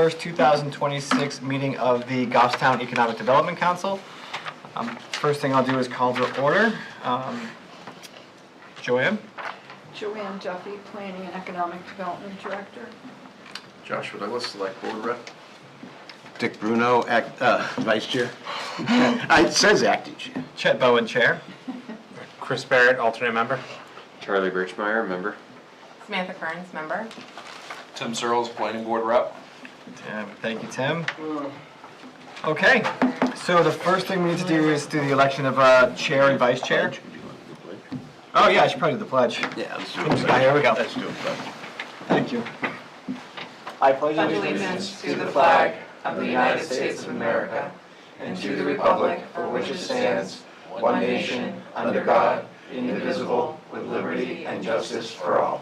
1st, 2026 meeting of the Goffstown Economic Development Council. First thing I'll do is call to order. Joanne? Joanne Duffy, Planning and Economic Development Director. Joshua Douglas, Select Board Rep. Dick Bruno, Vice Chair. It says acting chair. Chet Bowen, Chair. Chris Barrett, alternate member. Charlie Birchmeyer, member. Samantha Kearns, member. Tim Searles, Planning Board Rep. Tim, thank you, Tim. Okay, so the first thing we need to do is do the election of Chair and Vice Chair. Oh yeah, I should probably do the pledge. Yeah, let's do Ah, here we go. Let's do it. Thank you. I pledge Pledge allegiance to the flag of the United States of America and to the republic for which it stands, one nation, under God, indivisible, with liberty and justice for all.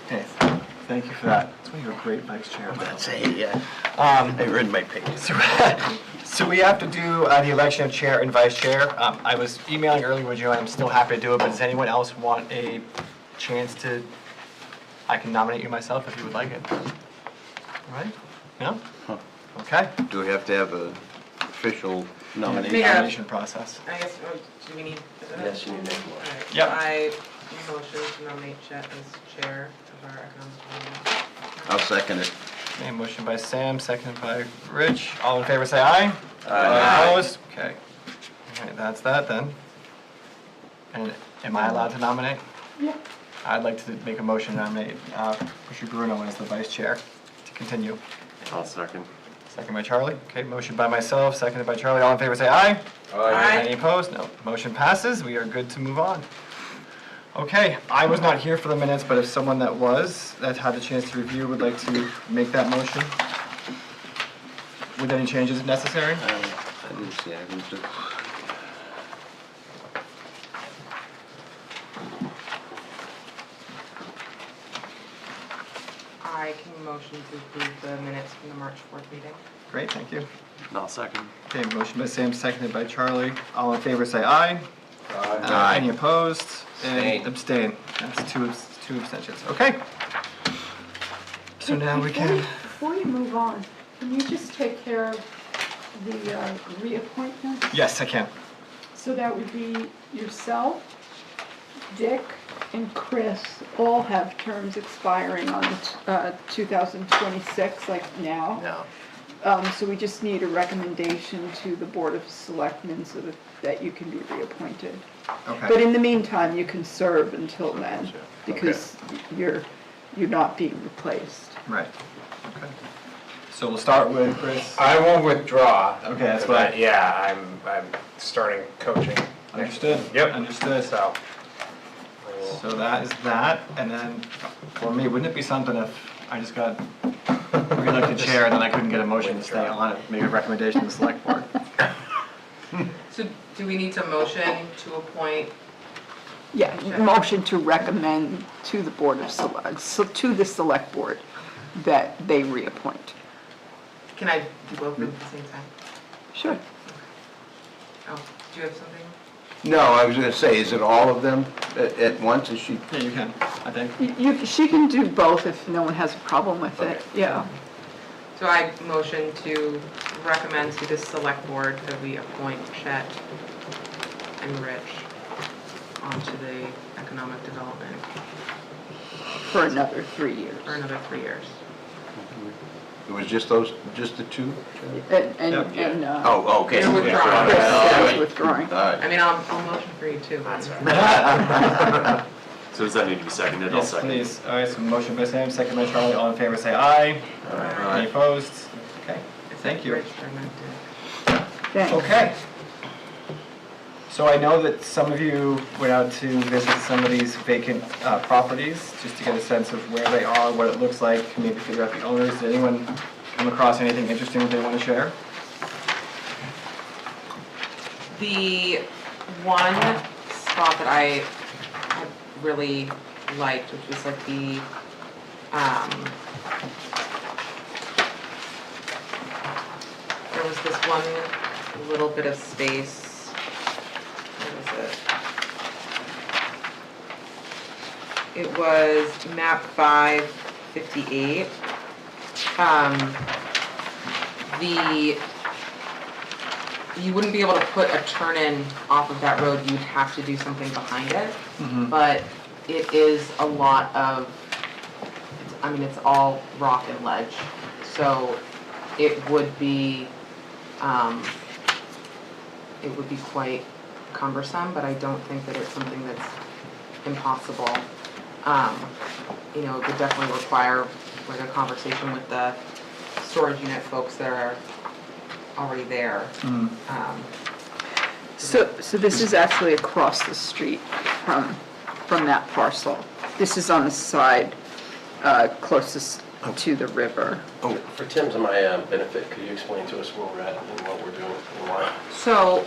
Okay, thank you for that. That's why you're a great Vice Chair. That's I read my page. So we have to do the election of Chair and Vice Chair. I was emailing earlier with you, and I'm still happy to do it, but does anyone else want a chance to, I can nominate you myself if you would like it. All right? No? Okay. Do we have to have an official nomination? Yeah. Nomination process. I guess, do we need? Yes, you need to. Alright, Yep. I motion to nominate Chet as chair of our economic development. I'll second it. Okay, motion by Sam, seconded by Rich. All in favor say aye. Aye. Opposed? Okay. All right, that's that then. And am I allowed to nominate? Yeah. I'd like to make a motion to nominate Mr. Bruno as the Vice Chair to continue. I'll second. Second by Charlie. Okay, motion by myself, seconded by Charlie. All in favor say aye. Aye. Any opposed? No. Motion passes. We are good to move on. Okay, I was not here for the minutes, but if someone that had the chance to review would like to make that motion with any changes if necessary? I didn't see, I was just. I can motion to approve the minutes from the March 4th meeting. Great, thank you. I'll second. Okay, motion by Sam, seconded by Charlie. All in favor say aye. Aye. Any opposed? And Abstain. abstain. That's two abstentions. Okay. So now we can, Before you move on, can you just take care of the reappointment? yes, I can. So that would be yourself, Dick, and Chris all have terms expiring on 2026, like now. No. So we just need a recommendation to the Board of Selectmen so that you can be reappointed. But Okay. in the meantime, you can serve until then, because you're not being replaced. Right. Okay. So we'll start with Chris. I won't withdraw. Okay, that's but fine. yeah, I'm starting coaching. Understood. Yep. Understood. So. So that is that, and then for me, wouldn't it be something if I just got re-elected chair and then I couldn't get a motion to stay on it, make a recommendation to the select board? So do we need to motion to appoint? Yeah, motion to recommend to the Board of to the Select Board that they reappoint. Can I do both at the same time? Sure. Oh, do you have something? No, I was gonna say, is it all of them at once? Is she? Yeah, you can, I think. She can do both if no one has a problem with it, yeah. So I motion to recommend to the select board that we appoint Chet and Rich onto the economic development For another 3 years. for another 3 years. It was just the two? And Oh, okay. You're withdrawing. Chris is withdrawing. All right. I mean, I'll motion for you too. That's So does that need to be seconded? I'll Yes, second. please. All right, so motion by Sam, second by Charlie. All in favor, say aye. Any opposed? Okay, thank you. Rich, I meant to- Thanks. Okay. So I know that some of you went out to visit some of these vacant properties, just to get a sense of where they are, what it looks like, maybe figure out the owners. Did anyone come across anything interesting that they want to share? The one spot that I had really liked, which was like the, there was this one little bit of space, what was it? it was map 558. You wouldn't be able to put a turn-in off of that road, you'd have to do something behind it. But it is a lot of, I mean, it's all rock and ledge. So it would be quite cumbersome, but I don't think that it's something that's impossible. You know, it would definitely require like a conversation with the storage unit folks that are already there. So this is actually across the street from that parcel. This is on the side closest to the river. For Tim's and my benefit, could you explain to us where we're at and what we're doing and why? So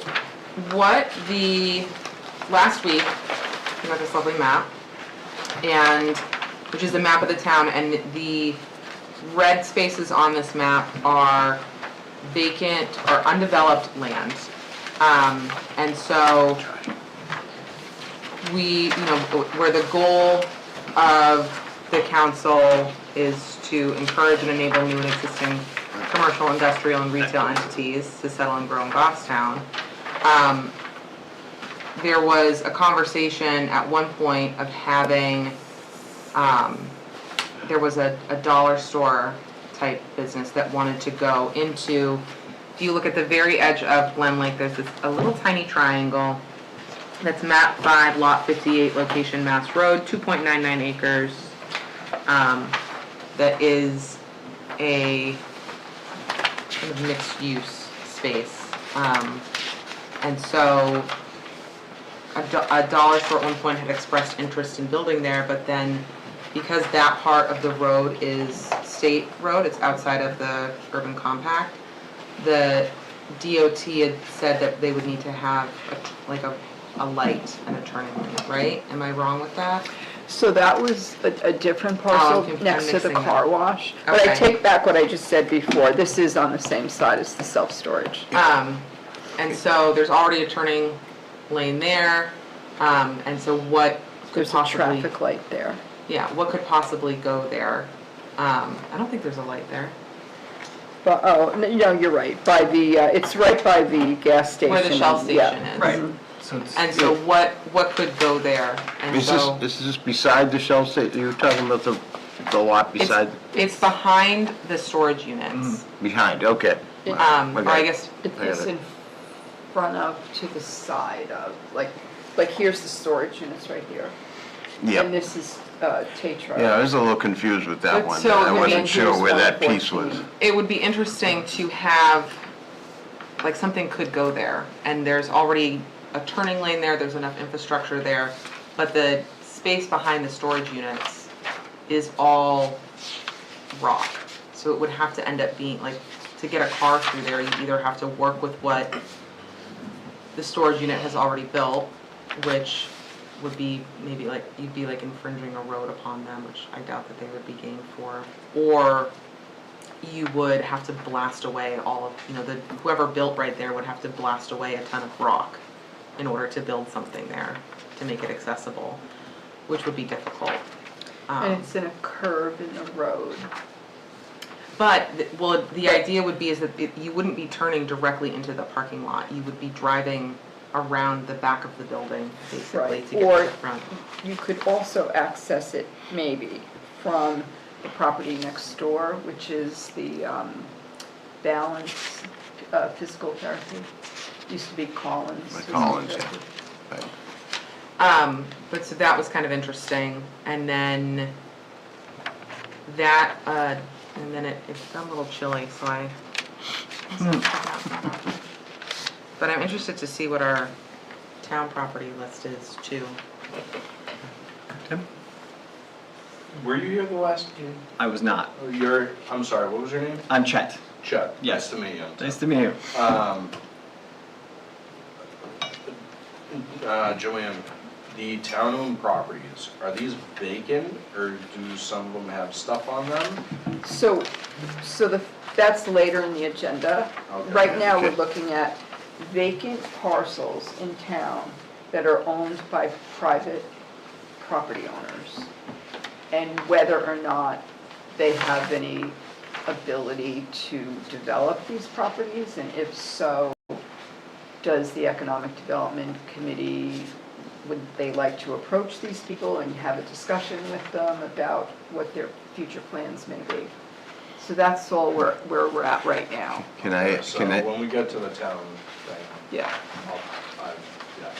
last week, we got this lovely map, and which is the map of the town, and the red spaces on this map are vacant or undeveloped land. And so where the goal of the council is to encourage and enable new and existing commercial, industrial, and retail entities to settle and grow in Goffstown. There was a conversation at one point of having, there was a dollar store type business that wanted to go into, if you look at the very edge of Glen Lake, there's a little tiny triangle that's map 5, lot 58, location Mass Road, 2.99 acres. That is a kind of mixed use space. And so a dollar store at one point had expressed interest in building there, but then because that part of the road is state road, it's outside of the urban compact, the DOT had said that they would need to have a light and a turning lane, right? Am I wrong with that? So that was a different parcel I'm next to the mixing car them. wash. But I Okay. take back what I just said before. This is on the same side as the self-storage. And so there's already a turning lane there, and so what could There's a possibly, traffic light there. yeah, what could possibly go there? I don't think there's a light there. But, no, you're right. By the, it's right by the gas station. Where the Shell yeah. station is. Right. So it's, And so what could go there? And Is so this beside the Shell station? You were talking about the lot beside, it's behind the storage units. behind, okay. Or I Okay. guess, It's in front of, to the side of, like here's the storage units right here. And Yep. this is Tetra. Yeah, I was a little confused with that But one. so I maybe wasn't sure here's where that 114. piece was. it would be interesting to have, like, something could go there, and there's already a turning lane there, there's enough infrastructure there, but the space behind the storage units is all rock. So it would have to end up being, like, to get a car through there, you either have to work with what the storage unit has already built, which would be maybe like, you'd be like infringing a road upon them, which I doubt that they would be game for. Or you would have to blast away all of, whoever built right there would have to blast away a ton of rock in order to build something there, to make it accessible, which would be difficult. And it's in a curve in the road. But, the idea would be is that you wouldn't be turning directly into the parking lot. You would be driving around the back of the building, basically, Right. to get Or to the front. you could also access it maybe from the property next door, which is the Balance Physical Therapy. Used to be Collins. Like Physical Collins, yeah. Therapy. Right. But so that was kind of interesting, and then that, and then it got a little chilly, so I. But I'm interested to see what our town property list is too. Tim? Were you here the last meeting? I was not. I'm sorry, what was your name? I'm Chet. Chet. Yes. Nice to meet you. Nice to meet you. Joanne, the town-owned properties, are these vacant or do some of them have stuff on them? So that's later in the agenda. Okay. Right now, we're Okay. looking at vacant parcels in town that are owned by private property owners. and whether or not they have any ability to develop these properties, and if so, does the Economic Development Committee, would they like to approach these people and have a discussion with them about what their future plans may be? So that's all where we're at right now. Can I, So can I, when we get to the town thing, Yeah. yeah.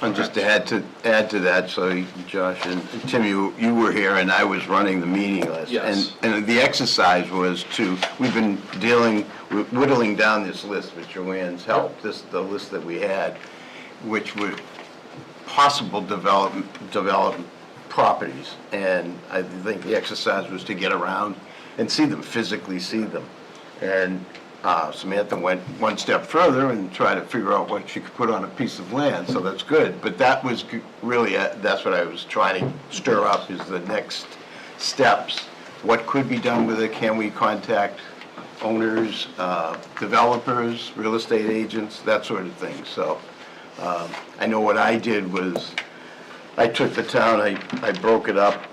and just to add to that, so Josh and Tim, you were here and I was running the meeting list. Yes. And the exercise was we've been whittling down this list with Joanne's help, the list that we had, which were possible development properties. And I think the exercise was to get around and see them, physically see them. And Samantha went one step further and tried to figure out what she could put on a piece of land, so that's good. But that was really, that's what I was trying to stir up, is the next steps. What could be done with it? Can we contact owners, developers, real estate agents, that sort of thing? So I know what I did was, I took the town, I broke it up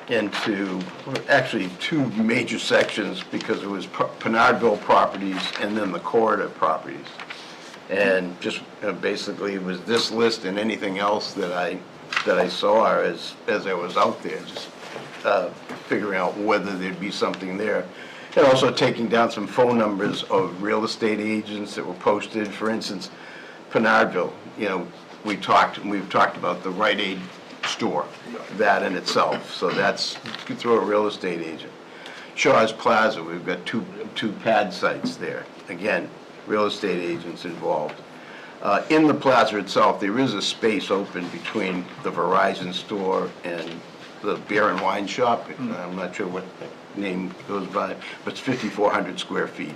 into actually two major sections, because it was Pinardville properties and then the corridor properties. And just basically it was this list and anything else that I saw as I was out there, just figuring out whether there'd be something there. And also taking down some phone numbers of real estate agents that were posted. For instance, Pinardville, we've talked about the Rite Aid store, that in itself, so that's, you could throw a real estate agent. Shaw's Plaza, we've got two pad sites there, again, real estate agents involved. In the plaza itself, there is a space open between the Verizon store and the beer and wine shop. I'm not sure what the name goes by, but it's 5,400 square feet.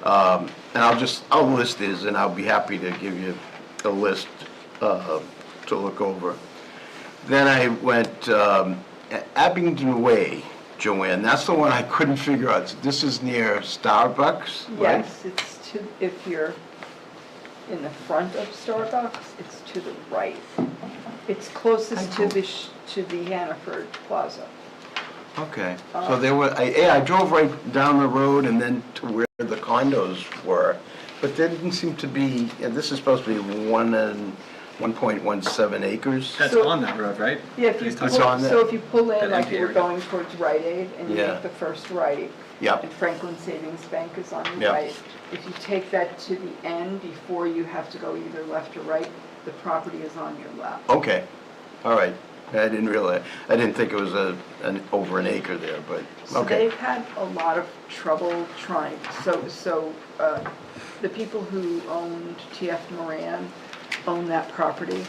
And I'll list this, and I'll be happy to give you a list to look over. Then I went Abington Way, Joanne, that's the one I couldn't figure out. This is near Starbucks, right? Yes, it's if you're in the front of Starbucks, it's to the right. It's closest to the Hannaford Plaza. Okay, so there were, I drove right down the road and then to where the condos were, but there didn't seem to be, this is supposed to be 1.17 acres. That's So- on that road, right? Yeah, if you It's pull, on there. so if you pull in That like empty you were area. going towards Rite Aid and you Yeah. make the first right, Yep, and Franklin Savings Bank is on the Yep. right. If you take that to the end before you have to go either left or right, the property is on your left. okay, all right. I didn't realize, I didn't think it was over an acre there, but, So okay. they've had a lot of trouble trying, the people who owned TF Moran own that property.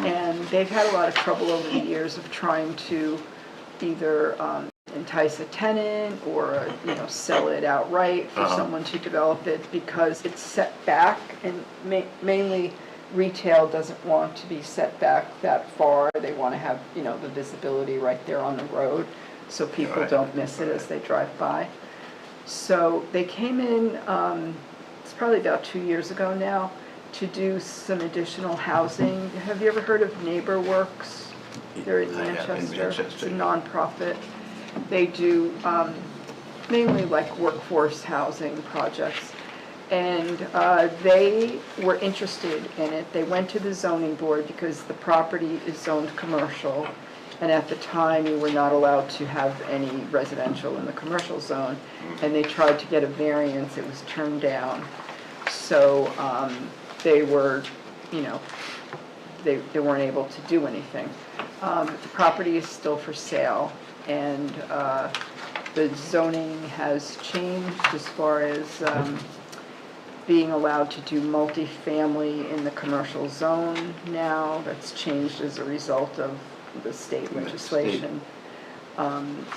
And they've had a lot of trouble over the years of trying to either entice a tenant or, sell it outright for someone to develop it, because it's set back, and mainly retail doesn't want to be set back that far. They want to have, the visibility right there on the road, so people Right. don't miss it as they drive by. So they came in, it's probably about 2 years ago now, to do some additional housing. Have you ever heard of Neighbor Works? They're in I have, in Manchester. It's Manchester. a nonprofit. They do mainly like workforce housing projects. And they were interested in it. They went to the zoning board because the property is zoned commercial. And at the time, you were not allowed to have any residential in the commercial zone. And they tried to get a variance. It was turned down. So they were, they weren't able to do anything. The property is still for sale, and the zoning has changed as far as being allowed to do multifamily in the commercial zone now. That's changed as a result of the state legislation.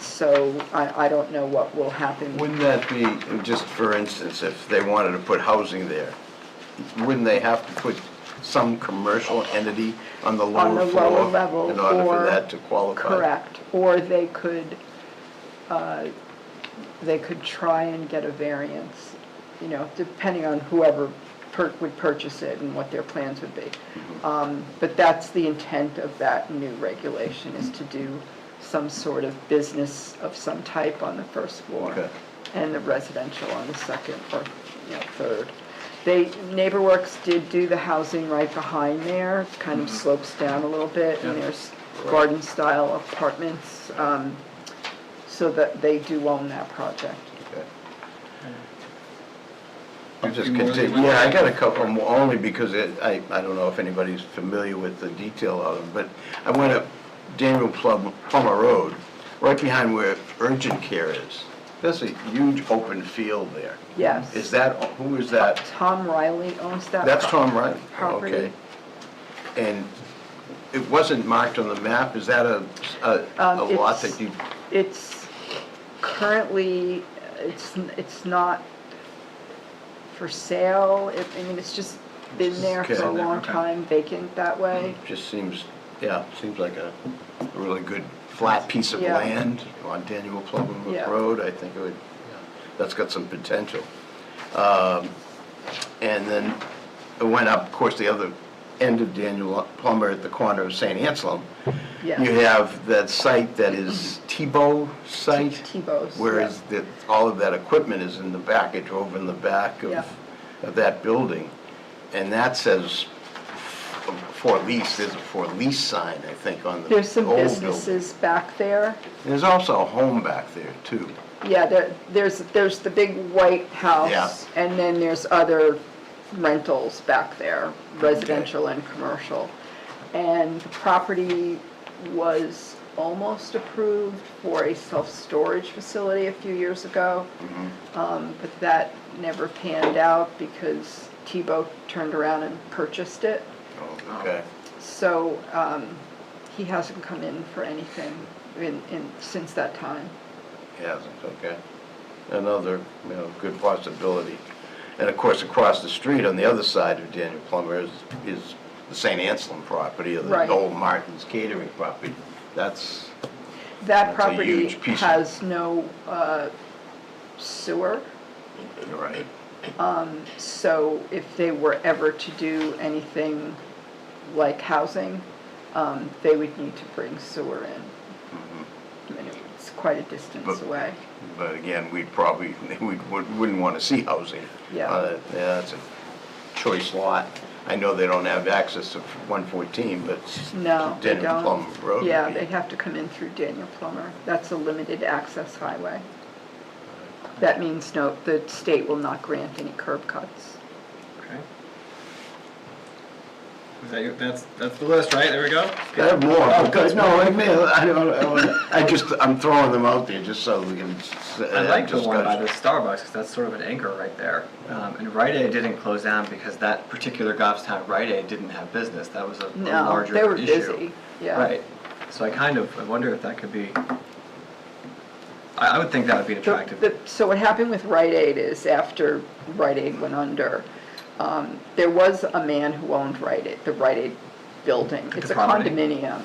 So I don't know what will happen. Wouldn't that be, just for instance, if they wanted to put housing there, wouldn't they have to put some commercial entity on the On the lower floor? lower level, in order for or- that to qualify? Correct, or they could try and get a variance, depending on whoever would purchase it and what their plans would be. But that's the intent of that new regulation, is to do some sort of business of some type on the first floor. Okay. And the residential on the second or, third. NeighborWorks did do the housing right behind there, kind of slopes down a little bit, and there's garden-style apartments, so that they do own that project. Okay. I'm just continuing, yeah, I got a couple more, only because I don't know if anybody's familiar with the detail of them, but I went up Daniel Plummer Road, right behind where urgent care is. There's a huge open field there. Yes. Is that, who is that? Tom Riley owns that. That's Tom Riley? Property. Okay. And it wasn't marked on the map, is that a lot that you, It's currently, it's not for sale. I mean, it's just been there for a Okay. long time, vacant that way. just seems, yeah, seems like a really good flat piece of Yeah. land on Daniel Plummer Yeah. Road, I think it would, that's got some potential. And then it went up, of course, the other end of Daniel Plummer at the corner of St. Anselm. Yeah. You have that site that is Tebow site. Tebow's, Whereas all of that equipment is in the back. I drove in the back Yeah. of that building. And that says for lease, there's a for lease sign, I think, on the There's some old building. businesses back there. There's also a home back there, too. Yeah, there's the big white house. Yeah. And then there's other rentals back there, residential and commercial. And the property was almost approved for a self-storage facility a few years ago. But that never panned out because Tebow turned around and purchased it. Oh, okay. So he hasn't come in for anything since that time. He hasn't, okay. Another, good possibility. And of course, across the street on the other side of Daniel Plummer is the St. Anselm property, or the Right. old Martin's Catering property. That's That That's a property huge piece of- has no sewer. right. So if they were ever to do anything like housing, they would need to bring sewer in. I mean, it's quite a distance But- away. But again, we wouldn't want to see housing. Yeah. That's a choice lot. I know they don't have access to 114, but No, they Daniel don't. Plummer Road. would Yeah, be- they have to come in through Daniel Plummer. That's a limited access highway. That means the state will not grant any curb cuts. Okay. Is that that's the list, right? There we go. I have more. Oh, good. No, I'm throwing them out there just so we can. I like the one by discussion. the Starbucks, because that's sort of an anchor right there. And Rite Aid didn't close down because that particular Goffstown Rite Aid didn't have business. That was a No, larger they were issue. busy, yeah. Right. So I wonder if that could be, I would think that would be attractive. So what happened with Rite Aid is after Rite Aid went under, there was a man who owned the Rite Aid building. It's a property. condominium.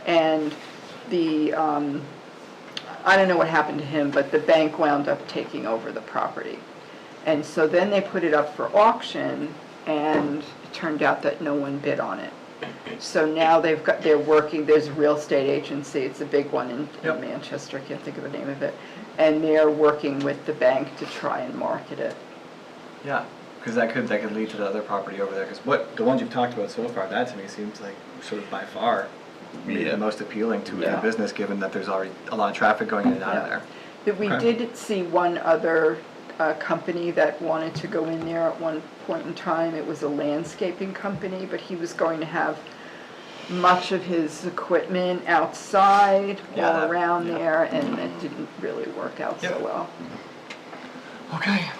And I don't know what happened to him, but the bank wound up taking over the property. And so then they put it up for auction, and it turned out that no one bid on it. So now they're working, there's a real estate agency, it's a big one in Yep. Manchester, I can't think of the name of it. And they're working with the bank to try and market it. Yeah, because that could lead to the other property over there. Because the ones you've talked about so far, that to me seems like sort of by far maybe Yeah. the most appealing to Yeah. a business, given that there's already a lot of traffic going in and out of Yeah. there. But we Okay. did see one other company that wanted to go in there at one point in time. It was a landscaping company, but he was going to have much of his equipment outside Yeah, all that- around yeah. there, and it didn't really work out so Yep. well. Okay.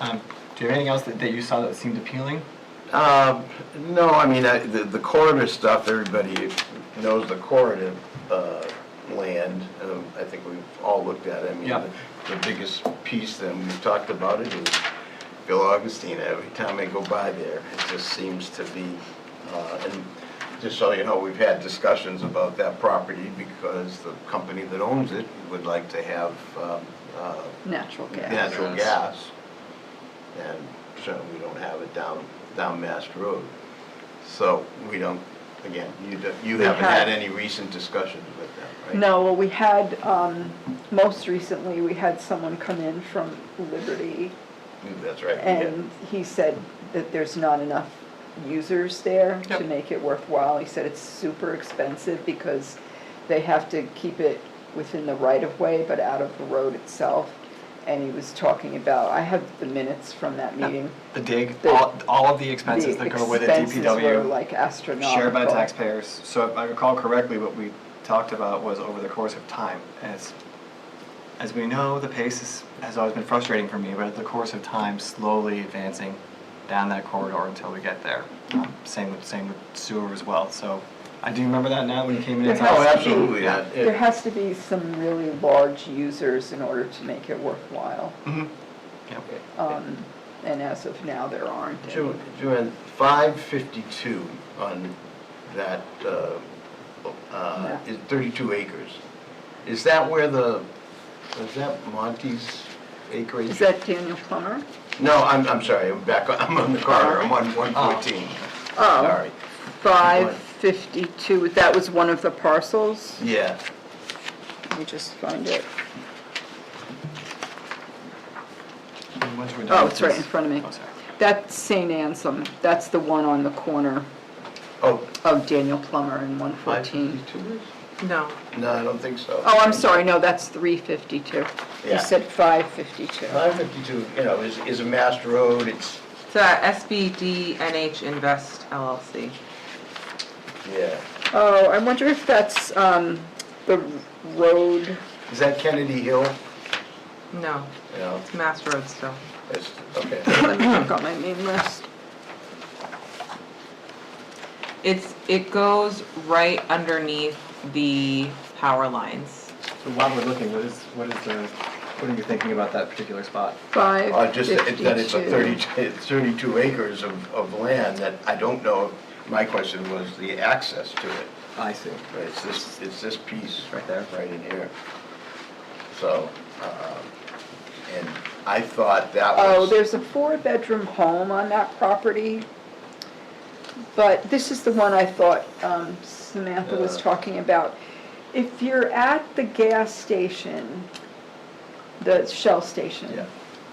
Do you have anything else that you saw that seemed appealing? No, I mean, the corridor stuff, everybody knows the corridor land. I think we've all looked at it. I mean, Yeah. the biggest piece that we've talked about it is Bill Augustine. Every time I go by there, it just seems to be, and just so you know, we've had discussions about that property because the company that owns it would like to have Natural gas. natural gas. And certainly we don't have it down Mast Road. So we don't, again, you We haven't had- had any recent discussions with them, right? No, well, we had, most recently, we had someone come in from Liberty, That's right. we did. and he said that there's not enough users there to Yep. make it worthwhile. He said it's super expensive because they have to keep it within the right-of-way, but out of the road itself. And he was talking about, I have the minutes from that meeting. The dig, The- all of the expenses that go with it, The expenses were DPW, like astronomical. shared by the taxpayers. So if I recall correctly, what we talked about was over the course of time. As we know, the pace has always been frustrating for me, but at the course of time, slowly advancing down that corridor until we get there. Same with sewer as well. So I do remember that now when you came in. There and has Oh, to talked. be- absolutely, yeah. There has to be some really large users in order to make it worthwhile. Mhm. Yep. And as of now, there aren't any. Joanne, 552 on that, is 32 acres. Is that where is that Monty's acreage? Is that Daniel Plummer? No, I'm sorry, I'm on the corner, I'm on 114. Oh, Sorry. 552, that was one of the parcels? Yeah, Let me just find it. And once we're done Oh, with it's right in this- front of me. Oh, sorry. That's St. Anselm, that's the one on the corner oh, of Daniel Plummer and 114. 552 is? No. No, I don't think so. Oh, I'm sorry, no, that's 352. Yeah. You said 552. 552, is a master road, it's, It's SBD NH Invest LLC. yeah. Oh, I wonder if that's the road, Is that Kennedy Hill? No, No, it's Mass Road still. it's, okay. let me look on my main list. It goes right underneath the power lines. So while we're looking, what are you thinking about that particular spot? Just that it's a 552. 32 acres of land that I don't know, my question was the access to it. I see. Right, it's this piece. Right there. Right in here. So, and I thought that was. Oh, there's a 4-bedroom home on that property, but this is the one I thought Samantha was Yeah. talking about. If you're at the gas station, the Shell station, Yeah.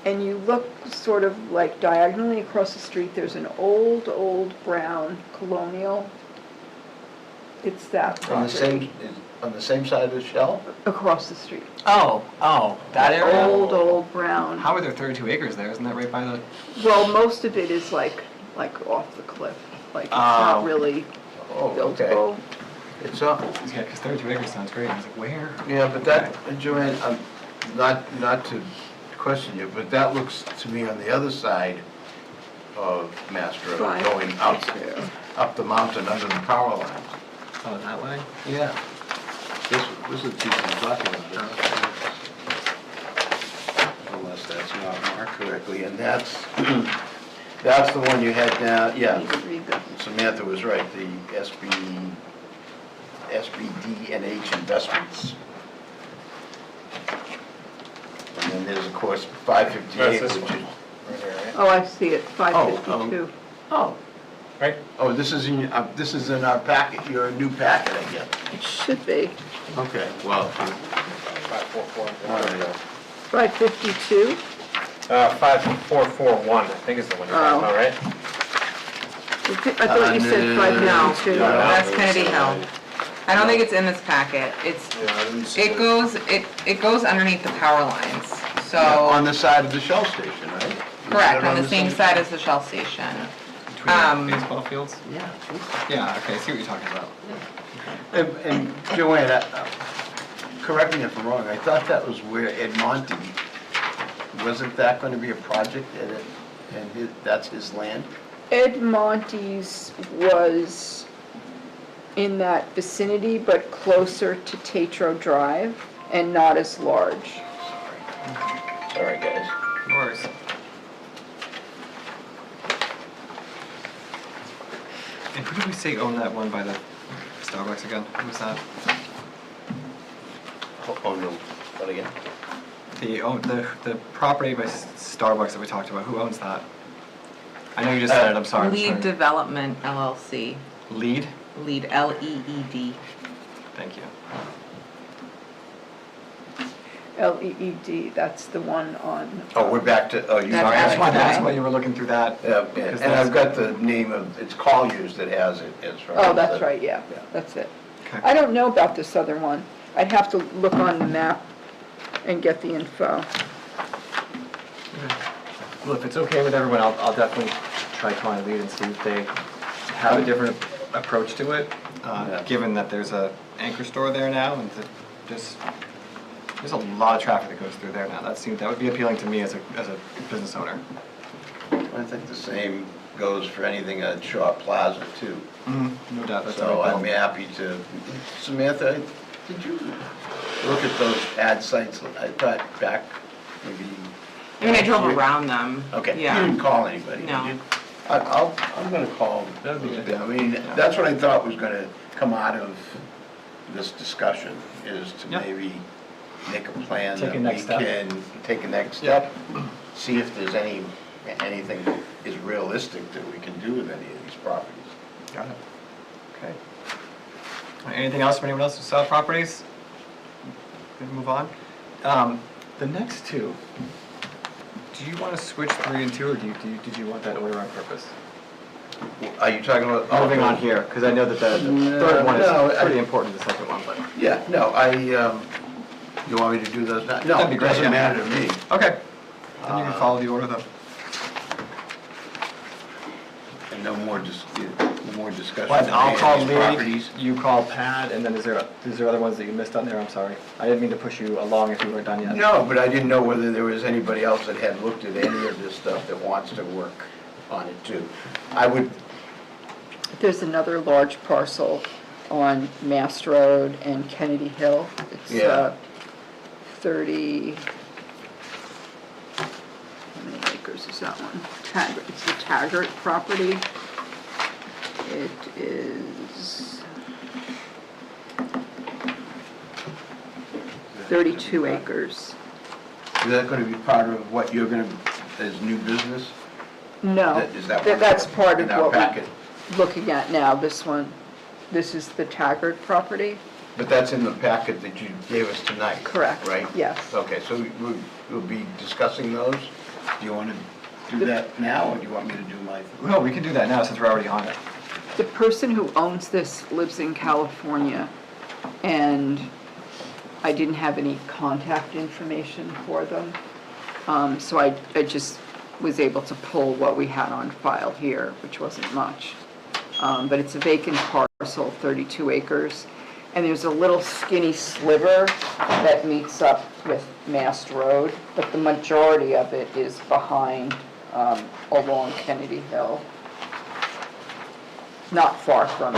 and you look sort of like diagonally across the street, there's an old brown colonial. It's that On the property. on the same side of the Shell? Across the street. Oh, that area? Old brown. How are there 32 acres there? Isn't that right by the? Well, most of it is like off the cliff, like it's Oh. not really Oh, okay. buildable. It's up. Yeah, because 32 acres sounds great. I was like, where? Yeah, but that, Joanne, not to question you, but that looks to me on the other side of Mass Road, going up the mountain under the power lines. Oh, that way? Yeah. This is the piece I'm talking about. Unless that's not marked correctly, and that's the one you had down, yeah. You could read that. Samantha was right, the SBDNH Investments. And then there's, of course, 558, That's this which one. is... Right here, right? Oh, I see it, 552. Oh, Right? oh, this is in our packet, your new packet, I guess. It should be. Okay, well, 544. all right. 552? 5441, I think is the one you're talking about, right? I thought you said no, 552. no, no. That's Kennedy Hill. I don't think it's in this packet. It goes underneath the power lines, so. On the side of the Shell station, right? Correct, on the same side as the Shell station. Between the baseball fields? Yeah. Yeah, okay, I see what you're talking about. And Joanne, correct me if I'm wrong, I thought that was where Ed Monty, wasn't that going to be a project and that's his land? Ed Monte's was in that vicinity, but closer to Tatro Drive and not as large. Sorry, guys. No worries. And who did we say owned that one by the Starbucks again? Who was that? Oh, no, what again? The property by Starbucks that we talked about, who owns that? I know you just said it, I'm sorry. I'm Lead sorry. Development LLC. Lead? Lead, L-E-E-D. Thank you. LEED, that's the one on. Oh, we're back to, oh, you. That's Sorry, I just wanted to ask okay. why you were looking through that. Yeah, because and that's- I've got the name of, it's Colliers that has it as far as. Oh, that's the- right, yeah, that's it. Okay. I don't know about this other one. I'd have to look on the map and get the info. Well, if it's okay with everyone, I'll definitely try calling Lead and see if they have a different approach to it, Yeah. given that there's a anchor store there now, and that there's a lot of traffic that goes through there now. That would be appealing to me as a business owner. I think the same goes for anything at Shaw Plaza too. No doubt, that's So what I'm happy to, Samantha, did you look at those ad sites? I thought back maybe. I mean, I drove last year. around them. Okay, you Yeah. didn't call anybody, did No. you? I'm gonna call. That would be good. I mean, that's what I thought was gonna come out of this discussion, is to Yeah. maybe make a plan Take a that we next step. can take a next step, see if there's anything that is realistic that we can do with any of these properties. Got it. Okay. Anything else from anyone else who saw properties? Good to move on. The next two, do you want to switch 3 and 2, or did you want that order on purpose? Are you talking about? Moving on here, because I know that the third one No, is pretty important, the second one, but. Yeah, no, you want me to do those now? No, That'd be it great, doesn't yeah. matter to me. Okay. Then you can follow the order though. And no more discussion. Well, I'll of call these Lee, properties. you call Pat, and then is there other ones that you missed on there? I'm sorry. I didn't mean to push you along if you weren't done yet. No, but I didn't know whether there was anybody else that had looked at any of this stuff that wants to work on it too. I would, There's another large parcel on Mass Road and Kennedy Hill. It's Yeah. 30, how many acres is that one? Taggart, it's the Taggart property. It is 32 acres. is that gonna be part of what you're gonna, as new business? No, Is that what- that's part of in our what packet? we're looking at now, this one. This is the Taggart property. But that's in the packet that you gave us tonight? Correct, Right? yes. Okay, so we'll be discussing those? Do you wanna do that now, or do you want me to do my? No, we can do that now since we're already on it. The person who owns this lives in California, and I didn't have any contact information for them. So I just was able to pull what we had on file here, which wasn't much. But it's a vacant parcel, 32 acres, and there's a little skinny sliver that meets up with Mast Road, but the majority of it is behind, along Kennedy Hill. Not far from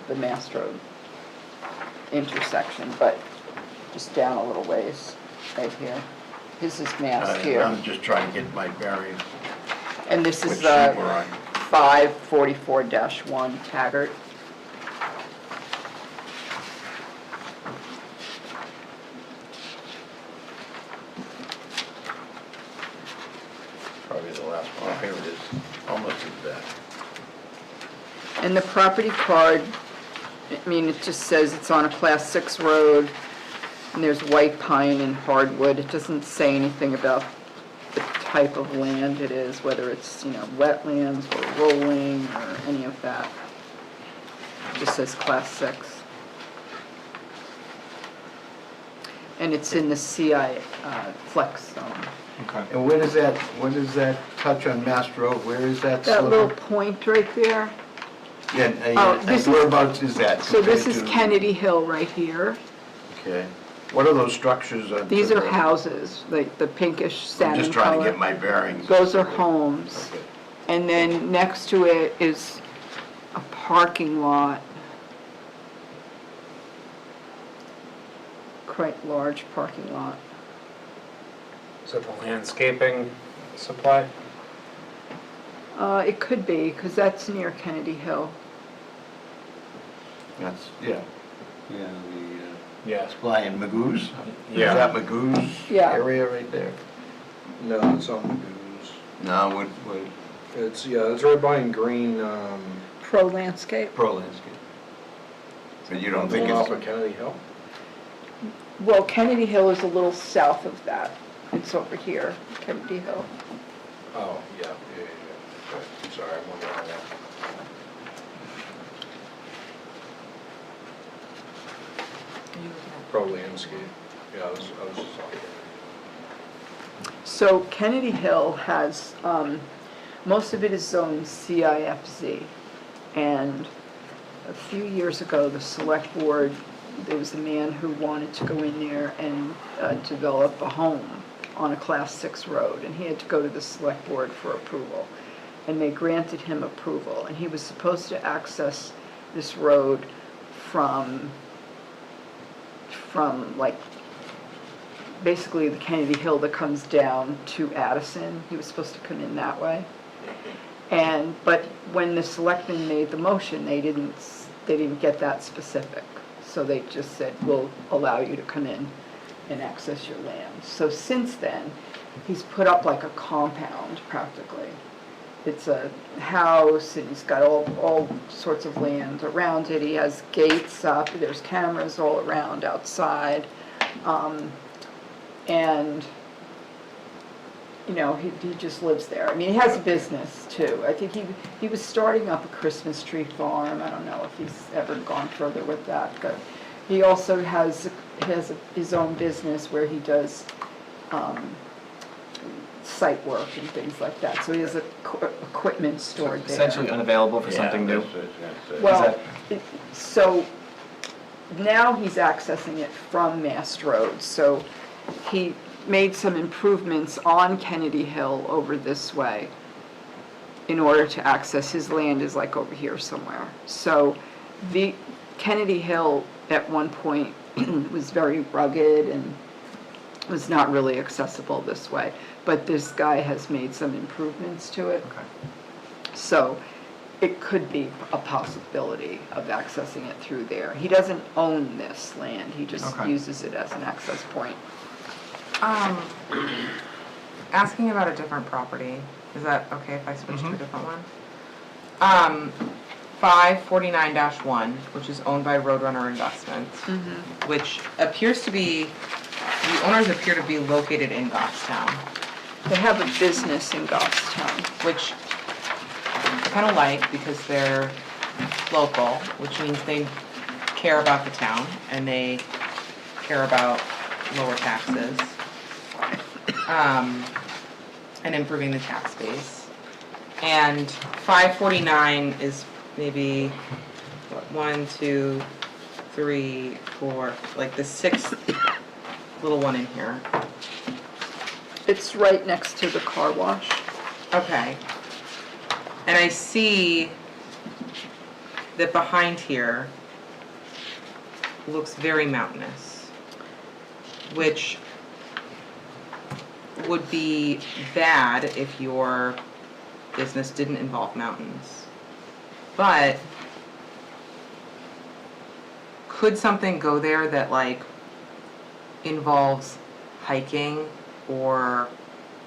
the Mast Road intersection, but just down a little ways, right here. This is Mast here, I'm just trying to get my bearings, and this which is sheet we're on. 544-1 Taggart. Probably the last one. Here it is, almost at that. And the property card, I mean, it just says it's on a Class 6 road, and there's white pine and hardwood. It doesn't say anything about the type of land it is, whether it's, wetlands or rolling or any of that. It just says Class 6. And it's in the CI flex zone. Okay. And where does that touch on Mass Road? Where is that That little sliver? point right there, Yeah, Oh, this is- whereabouts is that? so this compared is to- Kennedy Hill right here. Okay. What are those structures? These are houses, like the pinkish I'm salmon just trying to color. get my bearings. Those are homes. Okay. And then next to it is a parking lot. Quite large parking lot. Is that the landscaping supply? It could be, because that's near Kennedy Hill. That's, yeah. Yeah, Yeah. supply in Magoo's? Yeah. Is that Magoo's Yeah. area right there? No, it's on Magoo's. No, what, It's right by in Green, Pro Landscape. Pro Landscape. But you don't think Going off it's, of Kennedy Hill? Well, Kennedy Hill is a little south of that. It's over here, Kennedy Hill. Oh, yeah. Okay, sorry, I'm wondering on that. Probably landscape. Yeah, I was just talking. So Kennedy Hill has, most of it is zoned CIFZ. And a few years ago, the select board, there was a man who wanted to go in there and develop a home on a Class 6 road. And he had to go to the select board for approval. And they granted him approval. And he was supposed to access this road from like basically the Kennedy Hill that comes down to Addison. He was supposed to come in that way. But when the selectmen made the motion, they didn't get that specific. So they just said, we'll allow you to come in and access your land. So since then, he's put up like a compound practically. It's a house and he's got all sorts of land around it. He has gates up, there's cameras all around outside. And, you know, he just lives there. I mean, he has a business too. I think he was starting up a Christmas tree farm. I don't know if he's ever gone further with that, but he also has his own business where he does site work and things like that. So he has equipment stored there. Essentially unavailable for yeah, something new. that's what I was gonna say. Well, so now he's accessing it from Mast Road. So he made some improvements on Kennedy Hill over this way in order to access his land is like over here somewhere. So the Kennedy Hill at one point was very rugged and was not really accessible this way. But this guy has made some improvements to it. Okay. So it could be a possibility of accessing it through there. He doesn't own this land, he just Okay. uses it as an access point. Asking about a different property, is that okay if I switch to a different one? 549-1, which is owned by Roadrunner Investments, which appears to be, the owners appear to be located in Goffstown, They have a business in Goffstown. which I kind of like because they're local, which means they care about the town and they care about lower taxes and improving the tax base. And 549 is maybe, what, 1, 2, 3, 4, like the sixth little one in here. It's right next to the car wash. Okay. And I see that behind here looks very mountainous, which would be bad if your business didn't involve mountains. But could something go there that like involves hiking, or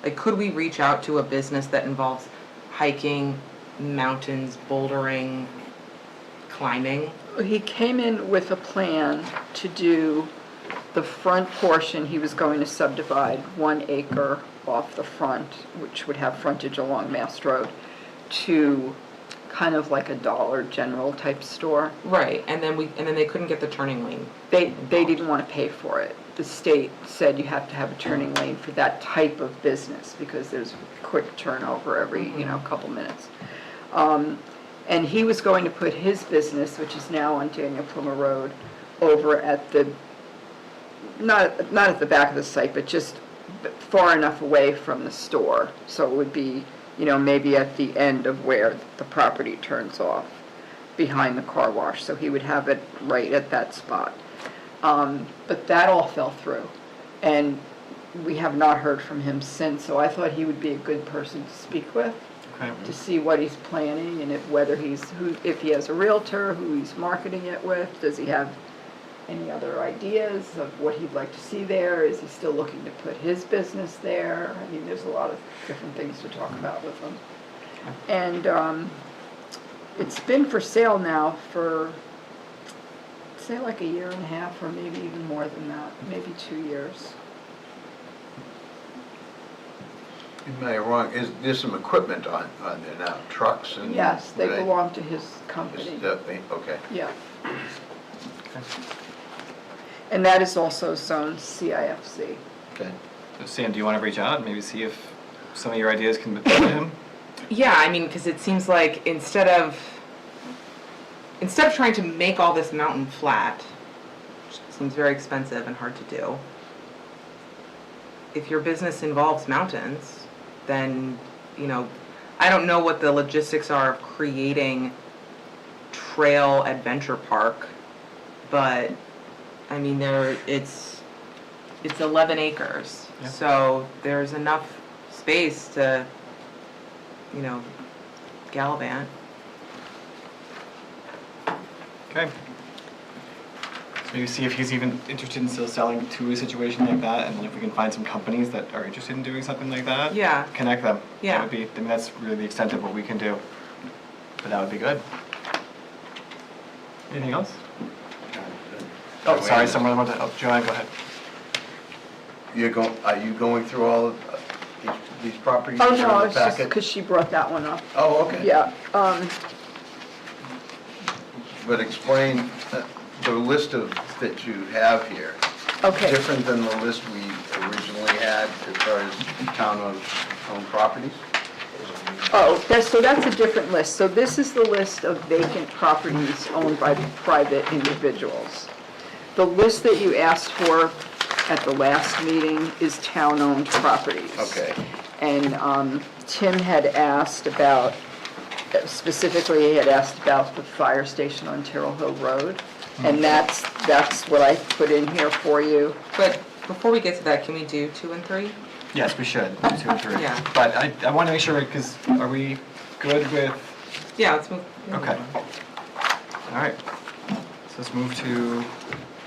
like could we reach out to a business that involves hiking, mountains, bouldering, climbing? He came in with a plan to do the front portion. He was going to subdivide 1 acre off the front, which would have frontage along Mast Road, to kind of like a Dollar General type store. Right, and then they couldn't get the turning lane. They didn't want to pay for it. The state said you have to have a turning lane for that type of business because there's quick turnover every, couple minutes. And he was going to put his business, which is now on Daniel Plummer Road, over at the, not at the back of the site, but just far enough away from the store. So it would be, maybe at the end of where the property turns off, behind the car wash. So he would have it right at that spot. But that all fell through. And we have not heard from him since, so I thought he would be a good person to speak with, Okay. to see what he's planning and if he has a realtor, who he's marketing it with, does he have any other ideas of what he'd like to see there? Is he still looking to put his business there? I mean, there's a lot of different things to talk about with him. And it's been for sale now for say like a year and a half, or maybe even more than that, maybe 2 years. Am I wrong? There's some equipment on there now, trucks and? Yes, they Right. belong to his company. Is that- Okay. Yeah. And that is also zone CIFC. Okay. So Sam, do you want to reach out and maybe see if some of your ideas can be to him? Yeah, I mean, because it seems like instead of trying to make all this mountain flat, which seems very expensive and hard to do, if your business involves mountains, then, you know, I don't know what the logistics are of creating trail adventure park, but I mean, it's 11 acres, Yeah. so there's enough space to, you know, gallivant. Okay. So maybe see if he's even interested in still selling to a situation like that, and then if we can find some companies that are interested in doing something like that. Yeah. Connect them. Yeah. That would be, I mean, that's really the extent of what we can do. But that would be good. Anything else? Oh, sorry, someone wanted to, oh, Joanne, go ahead. Are you going through all of these properties? Oh, in no, the it's just packet? because she brought that one up. Oh, okay. Yeah, But explain the list that you have here. okay. Different than the list we originally had as far as town-owned properties? Oh, so that's a different list. So this is the list of vacant properties owned by private individuals. The list that you asked for at the last meeting is town-owned properties. Okay. And Tim had asked about, specifically, he had asked about the fire station on Terrell Hill Road. And that's what I put in here for you. But before we get to that, can we do 2 and 3? Yes, we should, 2 and 3. Yeah. But I want to make sure, because are we good with, Yeah, let's move. okay. All right. So let's move to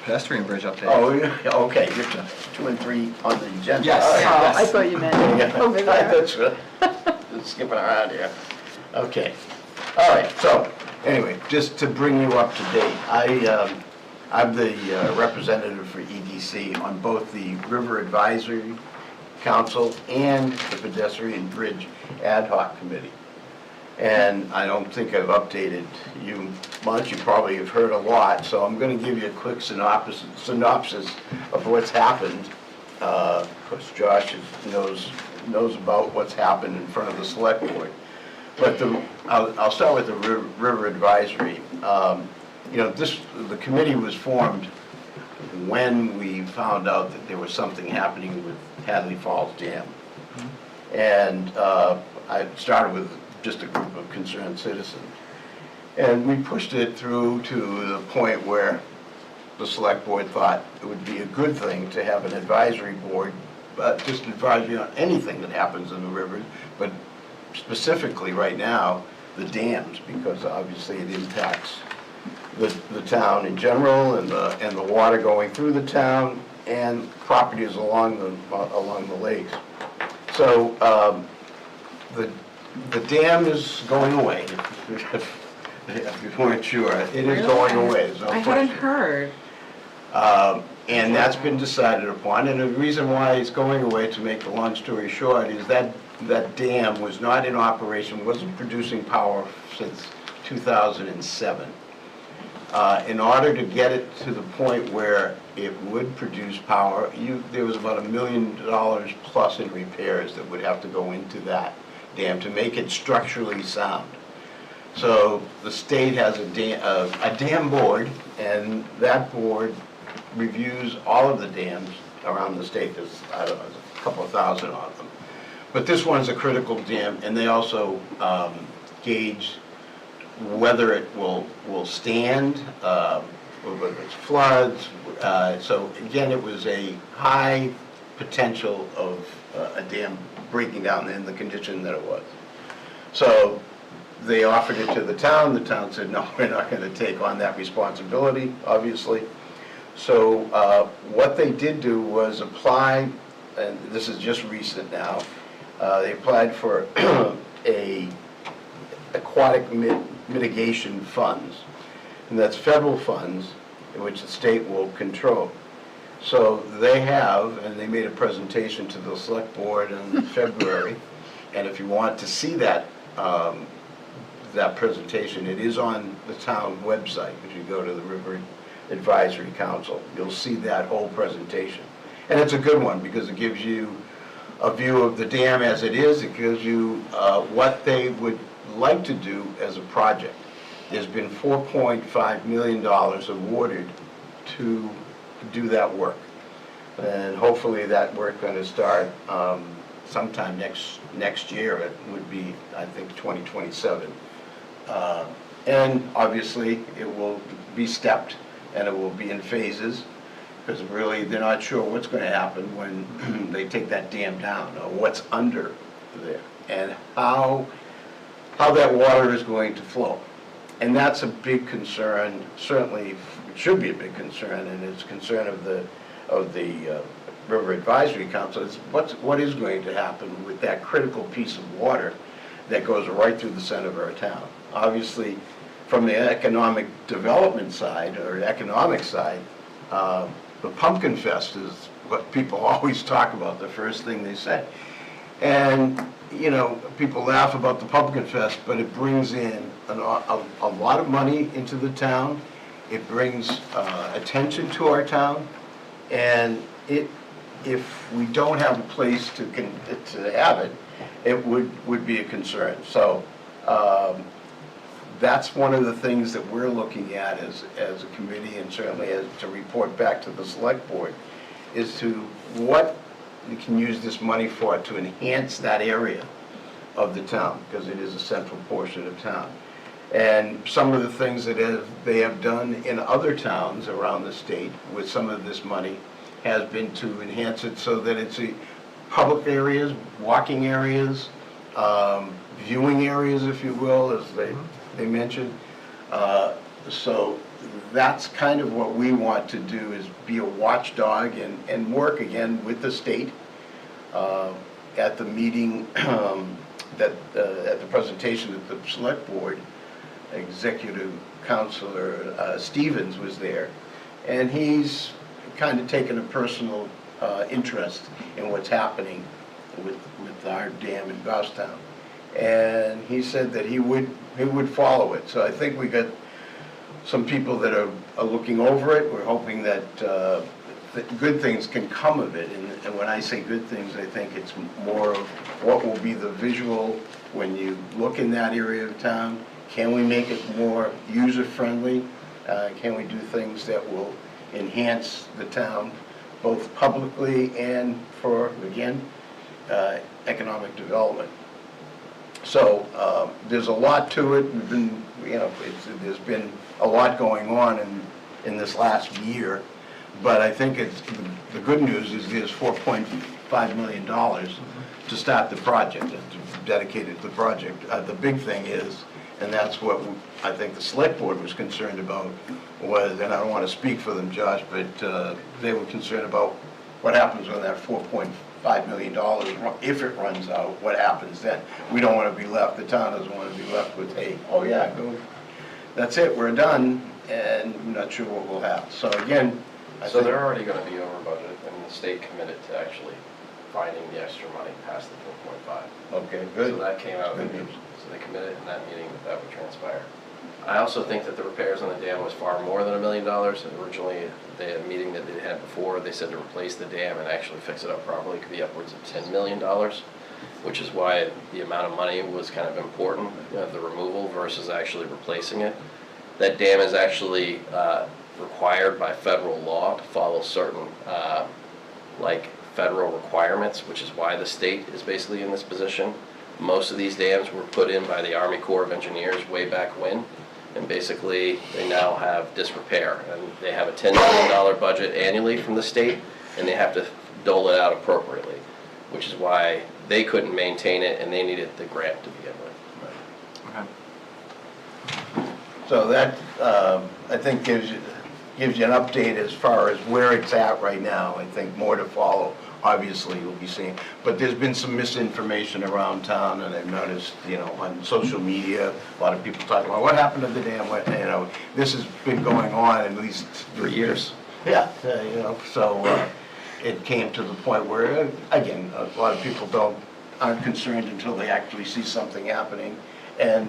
pedestrian bridge update. Oh, yeah, okay, you're 2 and 3 on the agenda. Yes. All right. Oh, Yes. I thought you meant Yeah, over there. that's good. Just skipping around here. Okay. All right, so, anyway, just to bring you up to date, I'm the representative for EDC on both the River Advisory Council and the Pedestrian Bridge Ad Hoc Committee. And I don't think I've updated you much, you probably have heard a lot, so I'm gonna give you a quick synopsis of what's happened. Of course, Josh knows about what's happened in front of the select board. But I'll start with the River Advisory. You know, the committee was formed when we found out that there was something happening with Hadley Falls Dam. And I started with just a group of concerned citizens. And we pushed it through to the point where the select board thought it would be a good thing to have an advisory board, just advisory on anything that happens in the rivers, but specifically right now, the dams, because obviously it impacts the town in general and the water going through the town and properties along the lakes. So the dam is going away. If you weren't sure, it is going away. There's no I hadn't question. heard. And that's been decided upon, and the reason why it's going away, to make the long story short, is that dam was not in operation, wasn't producing power since 2007. In order to get it to the point where it would produce power, there was about $1 million plus in repairs that would have to go into that dam to make it structurally sound. So the state has a dam board, and that board reviews all of the dams around the state. There's, I don't know, there's a couple of thousand of them. But this one's a critical dam, and they also gauge whether it will stand, whether it's floods. So again, it was a high potential of a dam breaking down in the condition that it was. So they offered it to the town said, no, we're not going to take on that responsibility, obviously. So what they did do was apply, and this is just recent now, they applied for aquatic mitigation funds. And that's federal funds. which the state will control. So they have, and they made a presentation to the select board in February, and if you want to see that, that presentation, it is on the town website. If you go to the River Advisory Council, you'll see that whole presentation. And it's a good one because it gives you a view of the dam as it is. It gives you what they would like to do as a project. There's been $4.5 million awarded to do that work. And hopefully that work going to start sometime next year. It would be, I think, 2027. And obviously, it will be stepped, and it will be in phases, because really, they're not sure what's going to happen when they take that dam down, or what's under there, and how that water is going to flow. And that's a big concern, certainly, it should be a big concern, and it's a concern of the River Advisory Council, is what is going to happen with that critical piece of water that goes right through the center of our town. Obviously, from the economic development side, or economic side, the Pumpkin Fest is what people always talk about, the first thing they say. And, you know, people laugh about the Pumpkin Fest, but it brings in a lot of money into the town. It brings attention to our town, and if we don't have a place to have it, it would be a concern. So that's one of the things that we're looking at as a committee, and certainly as to report back to the select board, is to what we can use this money for to enhance that area of the town, because it is a central portion of town. And some of the things that they have done in other towns around the state with some of this money has been to enhance it so that it's public areas, walking areas, viewing areas, if you will, as they mentioned. So that's kind of what we want to do, is be a watchdog and work again with the state. At the meeting, at the presentation at the select board, Executive Counselor Stevens was there, and he's kind of taken a personal interest in what's happening with our dam in Goffstown. And he said that he would follow it. So I think we got some people that are looking over it. We're hoping that good things can come of it. And when I say good things, I think it's more of what will be the visual when you look in that area of town. Can we make it more user-friendly? Can we do things that will enhance the town, both publicly and for, again, economic development? So there's a lot to it. We've been, there's been a lot going on in this last year, but I think the good news is there's $4.5 million to start the project, and to dedicate it to the project. The big thing is, and that's what I think the select board was concerned about, was, and I don't want to speak for them, Josh, but they were concerned about what happens when that $4.5 million, if it runs out, what happens then? We don't want to be left, the town doesn't want to be left with, hey, oh yeah, go, that's it, we're done, and I'm not sure what we'll have. So again, I So think, they're already gonna be over budget, and the state committed to actually finding the extra money past the 4.5. okay, So good. that came out, Good news. so they committed in that meeting that that would transpire. I also think that the repairs on the dam was far more than $1 million. Originally, they had a meeting that they had before, they said to replace the dam and actually fix it up properly could be upwards of $10 million, which is why the amount of money was kind of important, the removal versus actually replacing it. That dam is actually required by federal law to follow certain federal requirements, which is why the state is basically in this position. Most of these dams were put in by the Army Corps of Engineers way back when, and basically they now have disrepair, and they have a $10 million budget annually from the state, and they have to dole it out appropriately, which is why they couldn't maintain it and they needed the grant to begin with. Okay. So that, I think gives gives you an update as far as where it's at right now. I think more to follow, obviously, you'll be seeing. But there's been some misinformation around town, and I've noticed, on social media, a lot of people talking about, what happened to the dam? This has been going on at least 3 years. yeah, so it came to the point where, again, a lot of people aren't concerned until they actually see something happening. And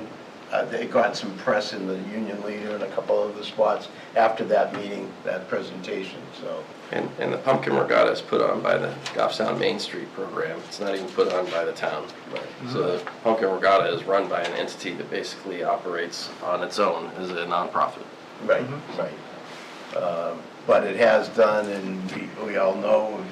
they got some press in the Union Leader and a couple of other spots after that meeting, that presentation, so. And the Pumpkin Regatta is put on by the Goffstown Main Street program. It's not even put on by the town. So the Pumpkin Regatta is run by an entity that basically operates on its own as a nonprofit. Right, right. But it has done, and we all know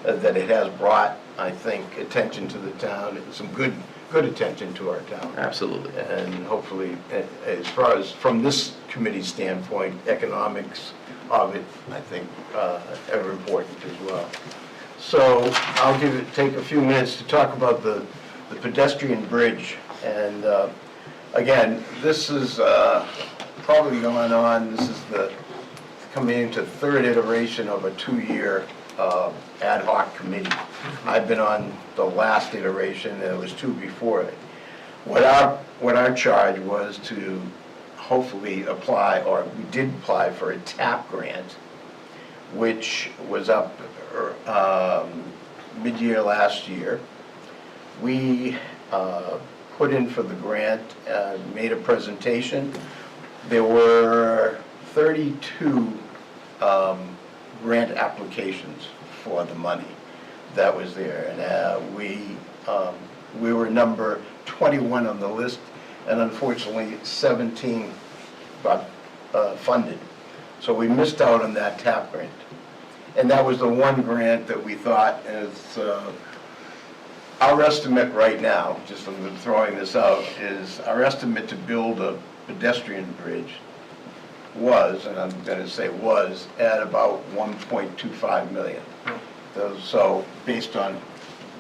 that it has brought, I think, attention to the town, and some good attention to our town. Absolutely. And hopefully, as far as from this committee standpoint, economics of it, I think, are important as well. So I'll take a few minutes to talk about the pedestrian bridge. And again, this is probably going on, this is coming into third iteration of a 2-year ad hoc committee. I've been on the last iteration, and it was 2 before it. What our charge was to hopefully apply, or we did apply for a TAP grant, which was up mid-year last year. We put in for the grant, made a presentation. There were 32 grant applications for the money that was there, and we were number 21 on the list, and unfortunately 17 got funded. So we missed out on that TAP grant. And that was the one grant that we thought is, our estimate right now, just I'm throwing this out, is our estimate to build a pedestrian bridge was, and I'm going to say was, at about 1.25 million. So based on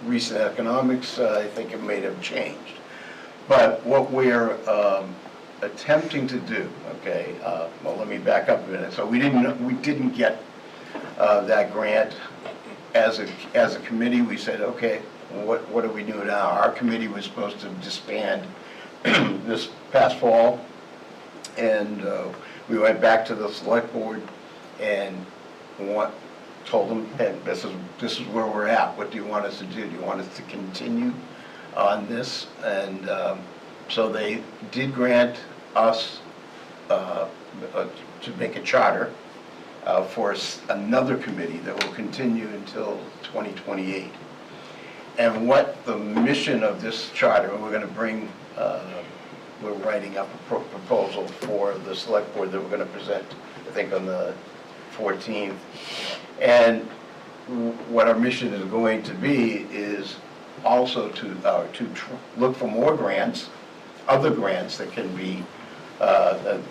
recent economics, I think it may have changed. But what we're attempting to do, okay, well, let me back up a minute. So we didn't get that grant as a committee. We said, okay, what do we do now? Our committee was supposed to disband this past fall, and we went back to the select board and told them, hey, this is where we're at. What do you want us to do? Do you want us to continue on this? And so they did grant us to make a charter for another committee that will continue until 2028. And what the mission of this charter, we're going to bring, we're writing up a proposal for the select board that we're going to present, I think, on the 14th. And what our mission is going to be is also to look for more grants, other grants that can be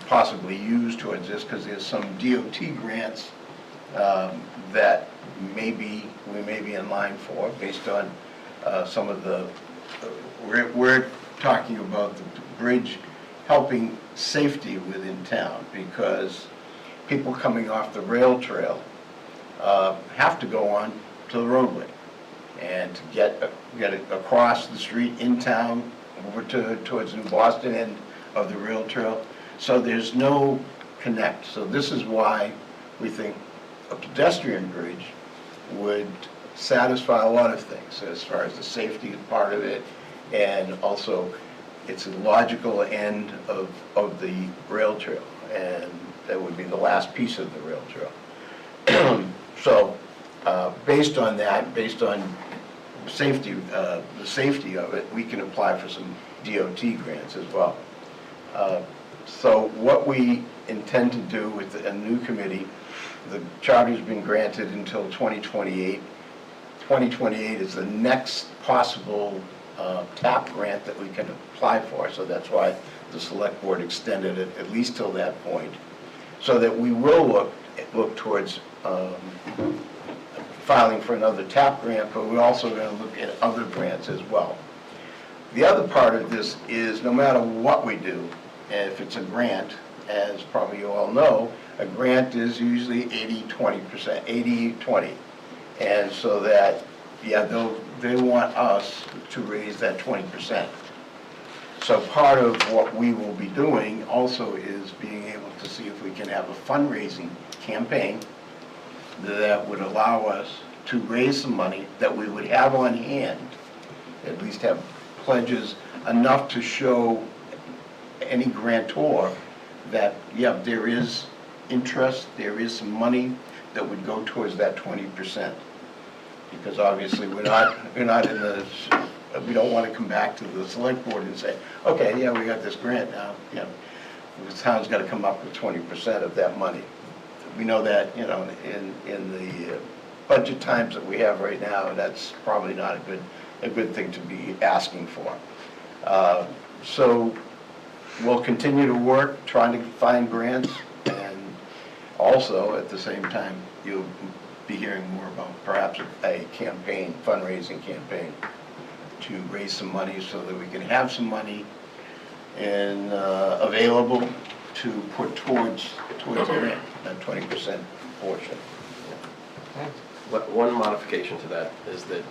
possibly used towards this, because there's some DOT grants that we may be in line for based on some of the, we're talking about the bridge helping safety within town, because people coming off the rail trail have to go on to the roadway and to get across the street in town over towards New Boston end of the rail trail. So there's no connect. So this is why we think a pedestrian bridge would satisfy a lot of things as far as the safety part of it, and also it's a logical end of the rail trail, and that would be the last piece of the rail trail. So based on that, based on safety, the safety of it, we can apply for some DOT grants as well. So what we intend to do with a new committee, the charter's been granted until 2028. 2028 is the next possible TAP grant that we can apply for, so that's why the select board extended it at least till that point, so that we will look towards filing for another TAP grant, but we're also going to look at other grants as well. The other part of this is no matter what we do, if it's a grant, as probably you all know, a grant is usually 80-20%, 80-20. And so that, yeah, they want us to raise that 20%. So part of what we will be doing also is being able to see if we can have a fundraising campaign that would allow us to raise some money that we would have on hand, at least have pledges enough to show any grantor that, yeah, there is interest, there is some money that would go towards that 20%. Because obviously, we're not in the, we don't want to come back to the select board and say, okay, yeah, we got this grant now, you know, the town's got to come up with 20% of that money. We know that, you know, in the budget times that we have right now, that's probably not a good thing to be asking for. So we'll continue to work, trying to find grants, and also, at the same time, you'll be hearing more about perhaps a campaign, fundraising campaign, to raise some money so that we can have some money and available to put towards the grant, that 20% portion. One modification to that is that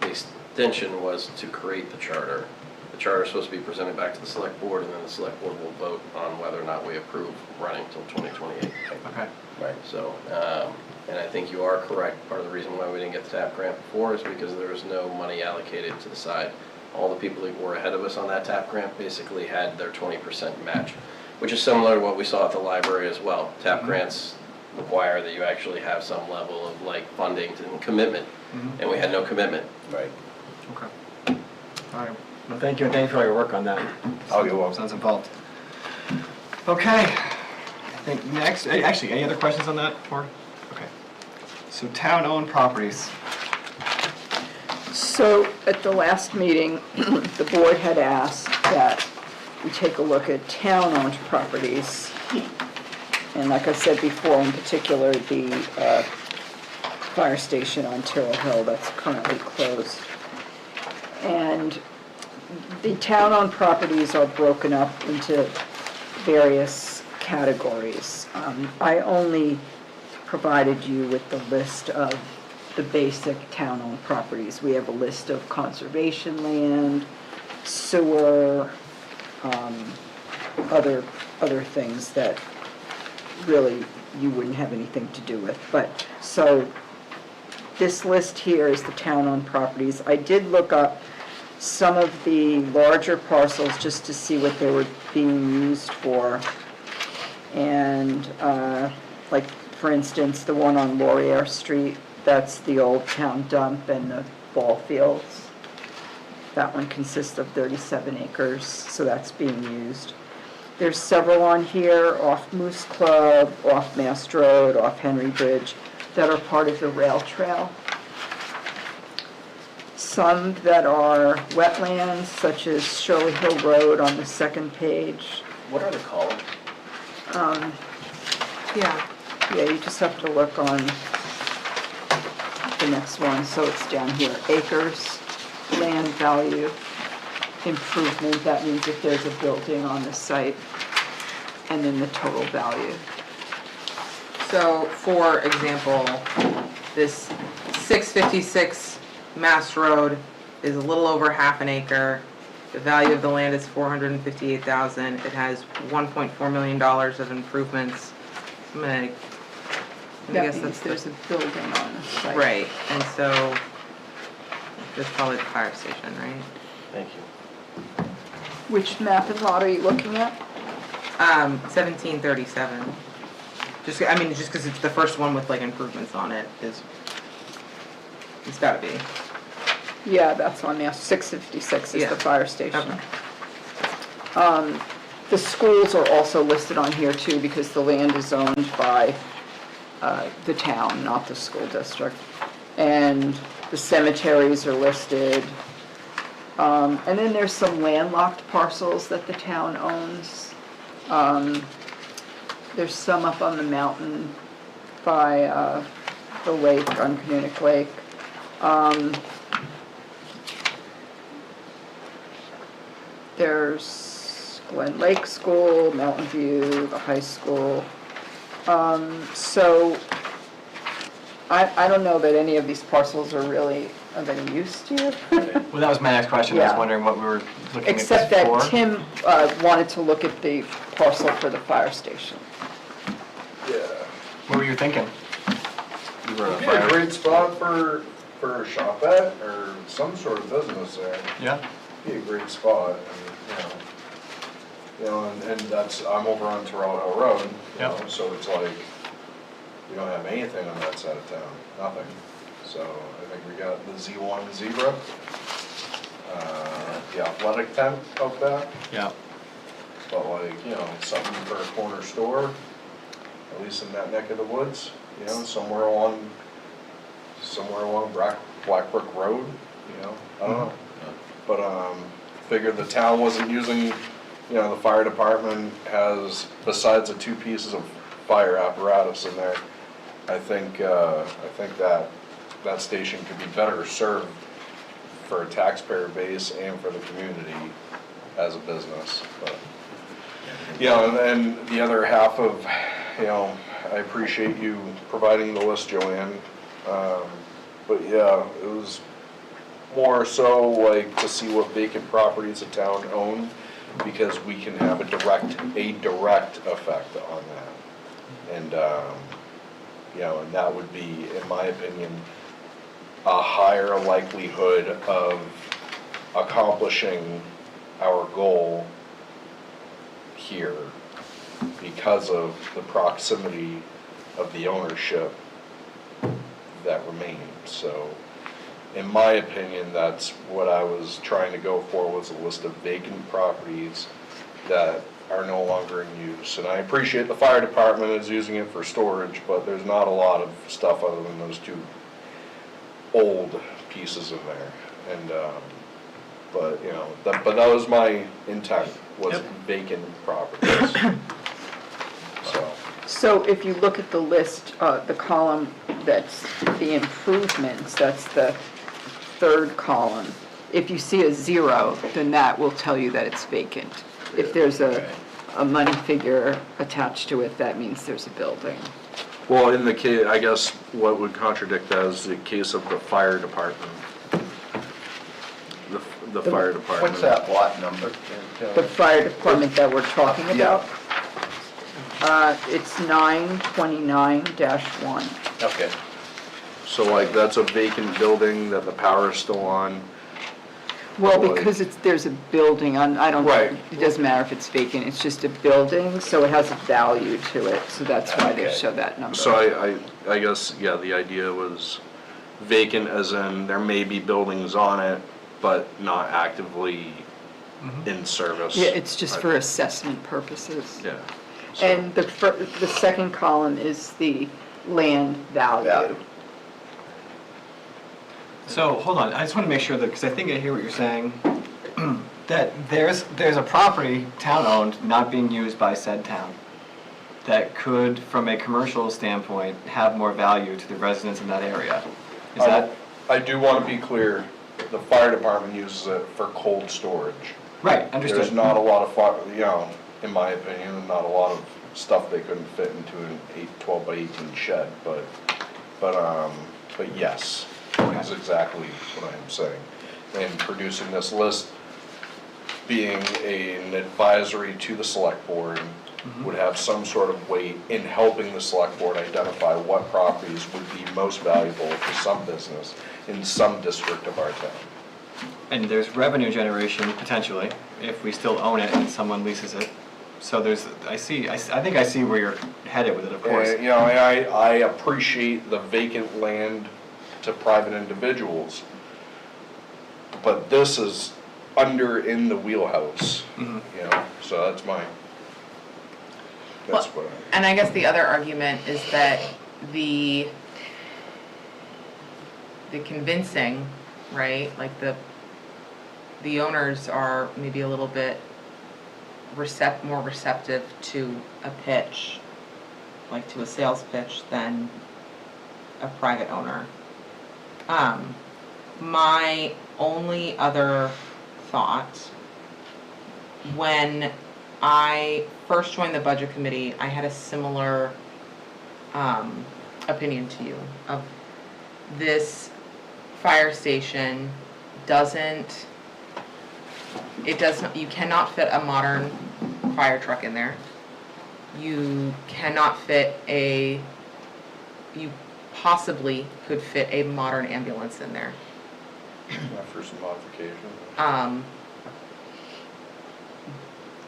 the extension was to create the charter. The charter is supposed to be presented back to the select board, and then the select board will vote on whether or not we approve running till 2028. Okay. Right. So, and I think you are correct. Part of the reason why we didn't get the TAP grant before is because there was no money allocated to the side. All the people who were ahead of us on that TAP grant basically had their 20% match, which is similar to what we saw at the library as well. TAP grants require that you actually have some level of like funding and commitment, and we had no commitment. Right. Okay. All right. Well, thank you, and thank you for all your work on that. Oh, you're welcome. Sounds involved. Okay. I think next, actually, any other questions on that? Or, okay. So town-owned properties. So at the last meeting, the board had asked that we take a look at town-owned properties. And like I said before, in particular, the fire station on Terrell Hill that's currently closed. And the town-owned properties are broken up into various categories. I only provided you with the list of the basic town-owned properties. We have a list of conservation land, sewer, other things that really you wouldn't have anything to do with. But, so, this list here is the town-owned properties. I did look up some of the larger parcels just to see what they were being used for. And, like, for instance, the one on Laurier Street, that's the old town dump and the ball fields. That one consists of 37 acres, so that's being used. There's several on here, off Moose Club, off Mast Road, off Henry Bridge, that are part of the rail trail. Some that are wetlands, such as Shirley Hill Road on the second page. What are they called? Yeah. Yeah, you just have to look on the next one, so it's down here, acres, land value, improvement, that means if there's a building on the site, and then the total value. So, for example, this 656 Mass Road is a little over half an acre. The value of the land is $458,000. It has $1.4 million of improvements. I'm gonna, I That guess means that's there's the, a building on the site. right, and so, that's probably the fire station, right? Thank you. Which map and lot are you looking at? 1737. Just, I mean, just because it's the first one with like improvements on it is, it's gotta be. Yeah, that's on there, 656 is Yeah. the fire station. Okay. The schools are also listed on here too, because the land is owned by the town, not the school district. And the cemeteries are listed. And then there's some landlocked parcels that the town owns. There's some up on the mountain by the lake, on Canunic Lake. There's Glen Lake School, Mountain View, the high school. So, I don't know that any of these parcels are really of any use to you. Well, that was my next question. I was Yeah. wondering what we were looking at this Except that for. Tim wanted to look at the parcel for the fire station. Yeah. What were you thinking? You were on It'd be a fire. great spot for a shop at or some sort of business there. Yeah? Be a great spot, and, and that's, I'm over on Terrell Hill Road, Yep. so it's like, we don't have anything on that side of town, nothing. So I think we got the Z1 Zebra, the athletic tent out back, Yeah. but like, something for a corner store, at least in that neck of the woods, somewhere along Black Brook Road, I don't know. But, figured the town wasn't using, the fire department has, besides the 2 pieces of fire apparatus in there, I think that station could be better served for a taxpayer base and for the community as a business, but, and the other half of, I appreciate you providing the list, Joanne, but yeah, it was more so like to see what vacant properties the town own, because we can have a direct effect on that. And, and that would be, in my opinion, a higher likelihood of accomplishing our goal here because of the proximity of the ownership that remains. So, in my opinion, that's what I was trying to go for, was a list of vacant properties that are no longer in use. And I appreciate the fire department is using it for storage, but there's not a lot of stuff other than those 2 old pieces in there. And, but that was my intent, was Yep. vacant properties. So if you look at the list, the column that's the improvements, that's the 3rd column. If you see a 0, then that will tell you that it's vacant. If there's a money figure attached to it, that means there's a building. Well, in the case, I guess what would contradict that is the case of the fire department. The fire department. What's that lot number? The fire department that we're talking Yeah. about, it's 929-1. Okay. So like, that's a vacant building that the power is still on. Well, because there's a building on, I don't, Right. it doesn't matter if it's vacant, it's just a building, so it has a value to it, so that's why they Okay. show that number. So I guess, yeah, the idea was vacant as in there may be buildings on it, but not actively in service. Yeah, it's just for assessment purposes. Yeah. So- And the 2nd column is the land value. Value. So, hold on, I just want to make sure that, because I think I hear what you're saying, that there's a property, town-owned, not being used by said town, that could, from a commercial standpoint, have more value to the residents in that area. Is that, I do want to be clear, the fire department uses it for cold storage. right, understood. There's not a lot of fire, in my opinion, not a lot of stuff they couldn't fit into an 12 by 18 shed, but yes, is exactly what I'm saying. And producing this list, being an advisory to the select board, would have some sort of weight in helping the select board identify what properties would be most valuable for some business in some district of our town. And there's revenue generation potentially, if we still own it and someone leases it. So there's, I think I see where you're headed with it, of course. And, I appreciate the vacant land to private individuals, but this is in the wheelhouse, so that's what I. And I guess the other argument is that the convincing, right, like the owners are maybe a little bit more receptive to a pitch, like to a sales pitch, than a private owner. My only other thought, when I first joined the budget committee, I had a similar opinion to you of this fire station doesn't, it does not, you cannot fit a modern fire truck in there. You cannot fit you possibly could fit a modern ambulance in there. For some modification.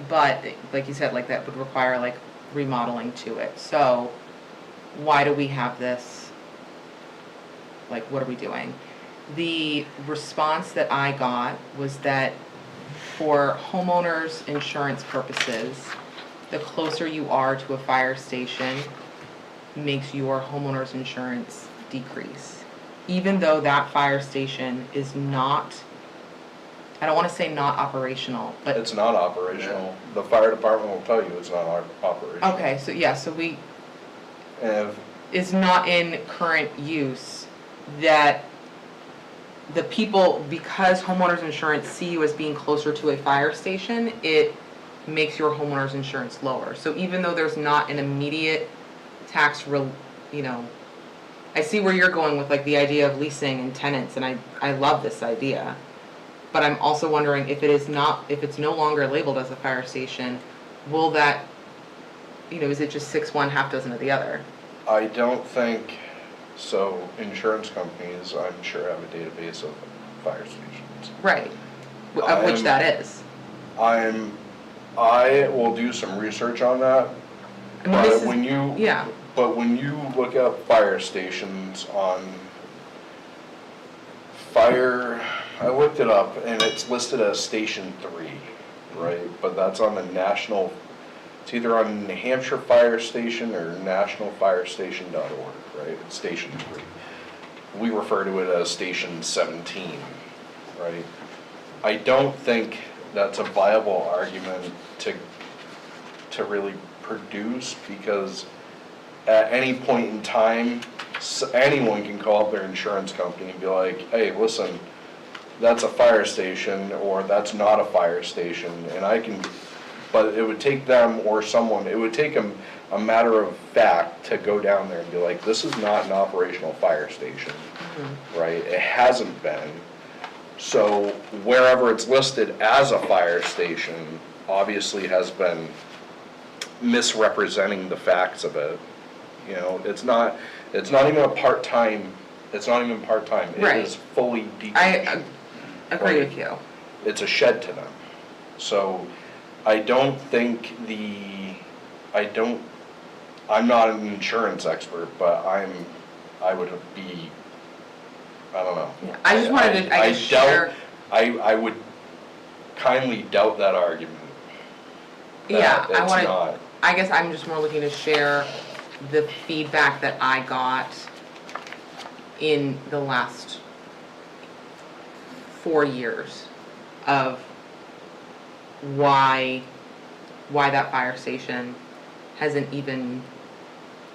But, like you said, like that would require like remodeling to it. So, why do we have this? Like, what are we doing? The response that I got was that for homeowners insurance purposes, the closer you are to a fire station makes your homeowner's insurance decrease. Even though that fire station is not, I don't want to say not operational, but. It's not operational. The fire department will tell you it's not operational. Okay, so yeah, so we, And if is not in current use, that the people, because homeowners insurance see you as being closer to a fire station, it makes your homeowner's insurance lower. So even though there's not an immediate tax, I see where you're going with like the idea of leasing and tenants, and I love this idea. But I'm also wondering if it is not, if it's no longer labeled as a fire station, will that, is it just 6 one, half dozen of the other? I don't think, so insurance companies, I'm sure, have a database of fire stations. Right, of which that is. I will do some research on that. I mean, this But when you, yeah, but when you look up fire stations on fire, I looked it up and it's listed as Station 3, right? But that's on the national, it's either on New Hampshire Fire Station or nationalfirestation.org, right? It's Station 3. We refer to it as Station 17, right? I don't think that's a viable argument to really produce, because at any point in time, anyone can call up their insurance company and be like, hey, listen, that's a fire station, or that's not a fire station, and but it would take them or someone, it would take a matter of fact to go down there and be like, this is not an operational fire station, right? It hasn't been. So wherever it's listed as a fire station, obviously has been misrepresenting the facts of it. It's not even a part-time, it's not even part-time. Right. It is fully decommissioned. I agree with you. It's a shed to them. So I don't think I'm not an insurance expert, but I would be, I don't know. Yeah, I just wanted to, I guess, share. I would kindly doubt that argument. Yeah, that I it's wanted, not. I guess I'm just more looking to share the feedback that I got in the last 4 years of why that fire station hasn't even,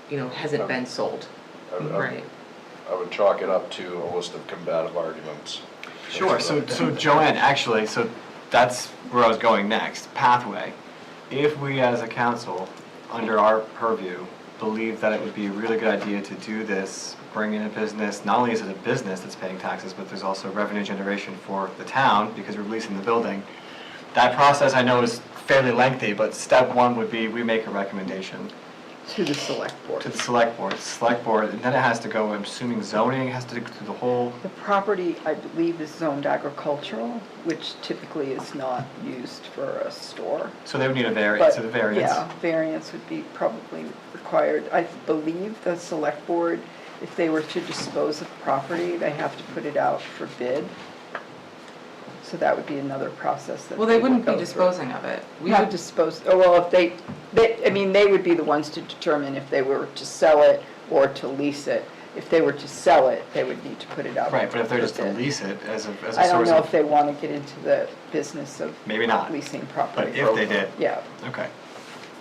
hasn't been sold. Right. I would chalk it up to a list of combative arguments. Sure, so Joanne, actually, so that's where I was going next, pathway. If we as a council, under our purview, believe that it would be a really good idea to do this, bring in a business, not only is it a business that's paying taxes, but there's also revenue generation for the town because we're leasing the building. That process I know is fairly lengthy, but step one would be we make a recommendation To the select board. to the select board, and then it has to go, I'm assuming zoning, has to go through the whole, The property, I believe, is zoned agricultural, which typically is not used for a store. so they would need a variance, But, so the variance. yeah, variance would be probably required. I believe the select board, if they were to dispose of property, they have to put it out for bid. So that would be another process that Well, they would wouldn't be go through. disposing of it. We Not would dispose, well, if they would be the ones to determine if they were to sell it or to lease it. If they were to sell it, they would need to put it out. Right, but if they're for just to bid. lease it as a source of. I don't know if they want to get into the business of Maybe not, leasing but property. if they did, Yeah, okay.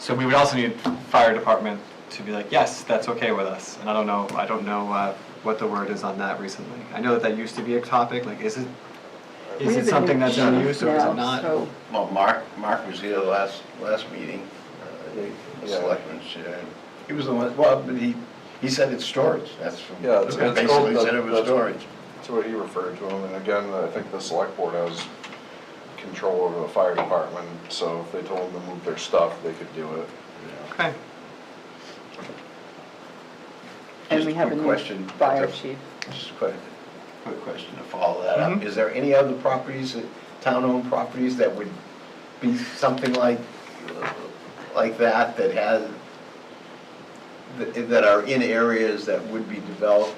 So we would also need fire department to be like, yes, that's okay with us. And I don't know what the word is on that recently. I know that used to be a topic, like, is We it have a something new that's in chief use or is now, it not? so- Well, Mark was here last meeting, the Yeah. selectmen's chair. He was the one, well, but he He said it's storage, that's, Yeah, it's basically said it was that's- storage. That's what he referred to them, and again, I think the select board has control over the fire department, so if they told them to move their stuff, they could do it. Okay. And Just we a have a quick new question. fire chief. Just a quick question to follow that up. Mhm. Is there any other properties, town-owned properties that would be something like that, that are in areas that would be developed,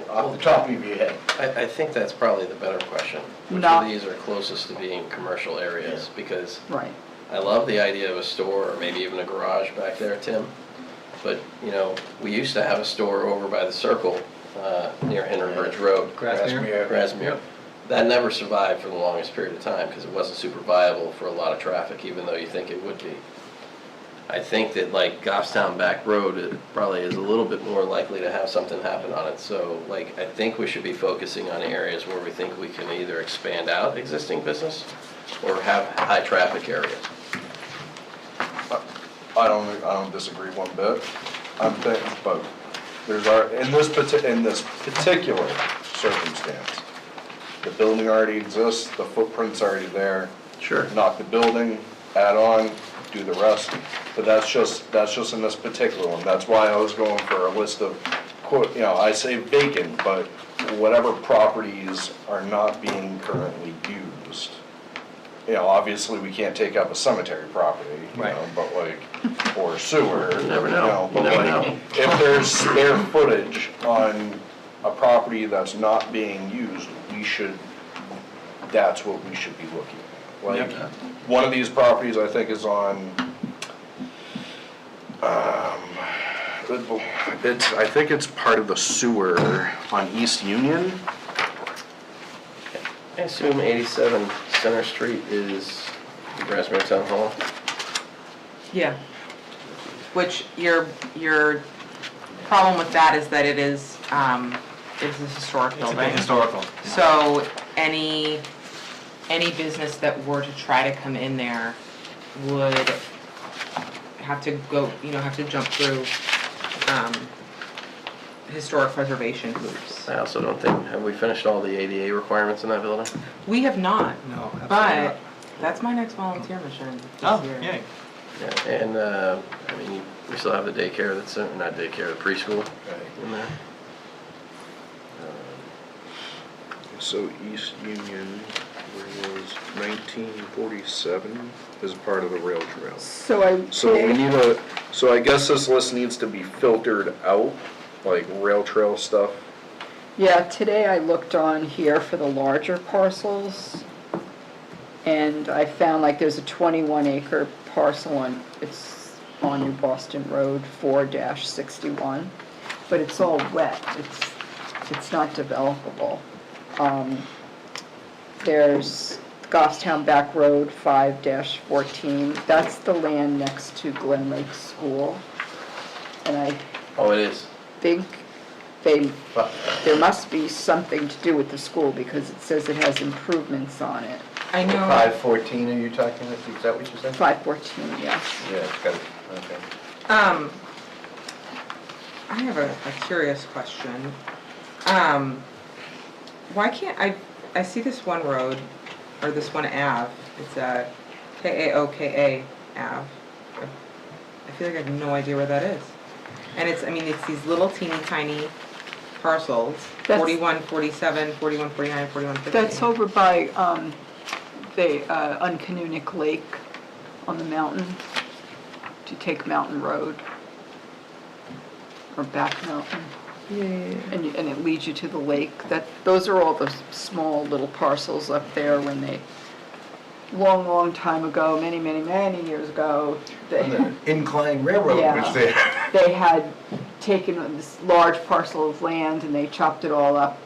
off the top of your head? I think that's probably the better question. Which Not- of these are closest to being commercial areas? Because Right. I love the idea of a store or maybe even a garage back there, Tim. But, you know, we used to have a store over by the circle, near Henry Bridge Road. Grassmere. Grassmere. That never survived for the longest period of time because it wasn't super viable for a lot of traffic, even though you think it would be. I think that like Goffstown Back Road, it probably is a little bit more likely to have something happen on it. So like, I think we should be focusing on areas where we think we can either expand out existing business or have high traffic areas. I don't disagree one bit. I'm thinking, but in this particular circumstance, the building already exists, the footprint's already there. Sure. Knock the building, add on, do the rest. But that's just in this particular one. That's why I was going for a list of, I say vacant, but whatever properties are not being currently used. Obviously, we can't take up a cemetery property, Right. but or sewer. You never know. But You never know. if there's spare footage on a property that's not being used, that's what we should be looking at. Like, Yep. one of these properties, I think, is on, I think it's part of the sewer on East Union. I assume 87 Center Street is Grassmere Town Hall. Yeah. Which your problem with that is that it's a historic It's a building. bit historical. So any business that were to try to come in there would have to go, have to jump through historic preservation hoops. I also don't think, have we finished all the ADA requirements in that building? We have not, No, absolutely but not. that's my next volunteer mission this Oh, year. yay. Yeah, and, we still have the daycare that's, not daycare, the preschool in there. So East Union was 1947 is part of the rail trail. So I. So we need so I guess this list needs to be filtered out, like rail trail stuff. Yeah, today I looked on here for the larger parcels, and I found there's a 21-acre parcel it's on New Boston Road, 4-61, but it's all wet, it's not developable. There's Goffstown Back Road, 5-14, that's the land next to Glen Lake School, and I Oh, it is. think there must be something to do with the school because it says it has improvements on it. I know, 514, are you talking, is that what you said? 514, yes. Yeah, it's got it, okay. I have a curious question. Why can't, I see this one road, or this one Ave, it's a Kaoka Ave. I feel like I have no idea where that is. And it's these little teeny tiny parcels, That's- 41, 47, 41, 49, 41, 50. That's over by the Uncanunic Lake on the mountain, to take Mountain Road, or Back Mountain. And it leads you to the lake. Those are all the small little parcels up there when they, long time ago, many years ago, When the Incline Railroad Yeah. was there. they had taken this large parcel of land and they chopped it all up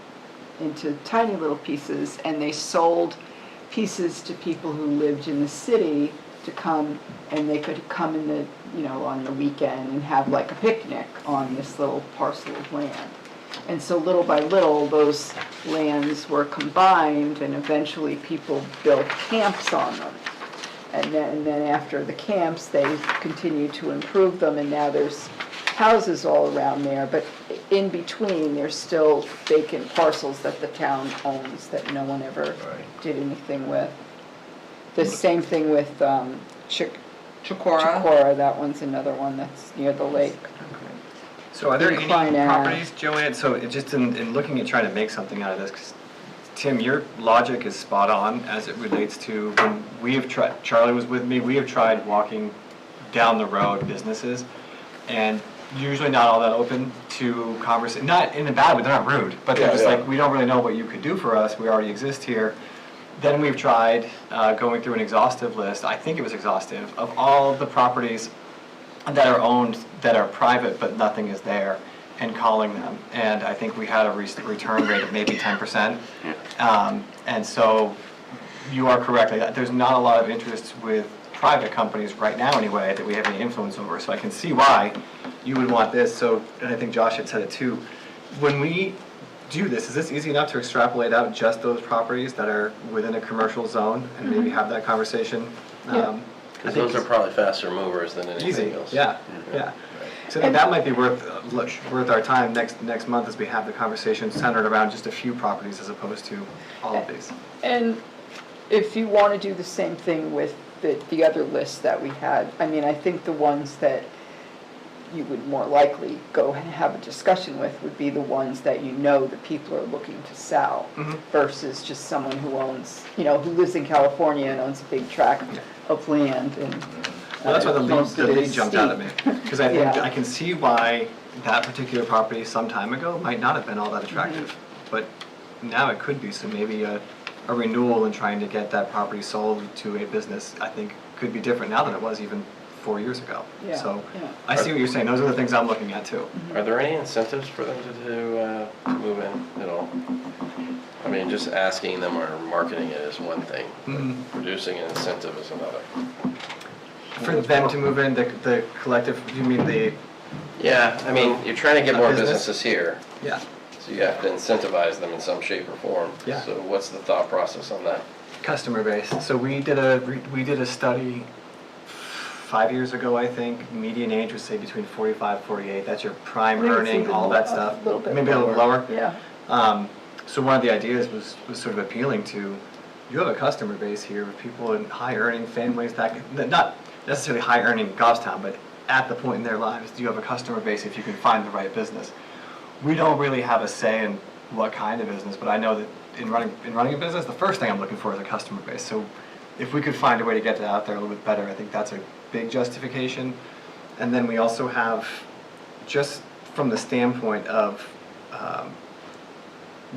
into tiny little pieces, and they sold pieces to people who lived in the city to come, and they could come in the, on the weekend and have a picnic on this little parcel of land. And so little by little, those lands were combined, and eventually people built camps on them. And then after the camps, they continued to improve them, and now there's houses all around there, but in between, there's still vacant parcels that the town owns that no one ever did anything with. The same thing with Chicora. Chicora, that one's another one that's near the lake. So are there any Incline Ave. properties, Joanne, so it just in looking at trying to make something out of this, 'cause Tim, your logic is spot on as it relates to when we have tried, Charlie was with me, we have tried walking down the road businesses, and usually not all that open to conversation, not in a bad way, they're not rude, but they're Yeah, just yeah. like, we don't really know what you could do for us, we already exist here. Then we've tried going through an exhaustive list, I think it was exhaustive, of all the properties that are owned, that are private, but nothing is there, and calling them. And I think we had a return rate of maybe 10%. And so you are correct, there's not a lot of interest with private companies right now anyway, that we have any influence over. So I can see why you would want this. So, and I think Josh had said it too, when we do this, is this easy enough to extrapolate out just those properties that are within a commercial zone and maybe have that conversation? Yeah. Because those are probably faster movers than anything Easy, else. yeah, yeah. So I think that might be worth our time next month as we have the conversation centered around just a few properties as opposed to all of these. And if you want to do the same thing with the other lists that we had, I mean, I think the ones that you would more likely go and have a discussion with would be the ones that you know the people are looking to sell versus just someone who owns, who lives in California and owns a big tract of land and. Well, that's why the most of lead it is jumped out at me, because I think, Yeah. I can see why that particular property some time ago might not have been all that attractive, but now it could be, so maybe a renewal and trying to get that property sold to a business, I think, could be different now than it was even 4 years ago. Yeah, So, yeah. I see what you're saying, those are the things I'm looking at too. Are there any incentives for them to move in at all? I mean, just asking them or marketing it is one thing. Mhm. Producing an incentive is another. For them to move in, the collective, you mean the, Yeah, I mean, you're trying to get more Business? businesses here, yeah, so you have to incentivize them in some shape or form. Yeah. So what's the thought process on that? customer base. So we did a study 5 years ago, I think. Median age was say between 45, 48. That's your prime I think it's earning, even all that a stuff. little bit Maybe a little lower. Yeah. So one of the ideas was sort of appealing to, you have a customer base here of people in high earning families that not necessarily high earning in Goffstown, but at the point in their lives, do you have a customer base if you can find the right business? We don't really have a say in what kind of business, but I know that in running a business, the first thing I'm looking for is a customer base. So if we could find a way to get that out there a little bit better, I think that's a big justification. And then we also have, just from the standpoint of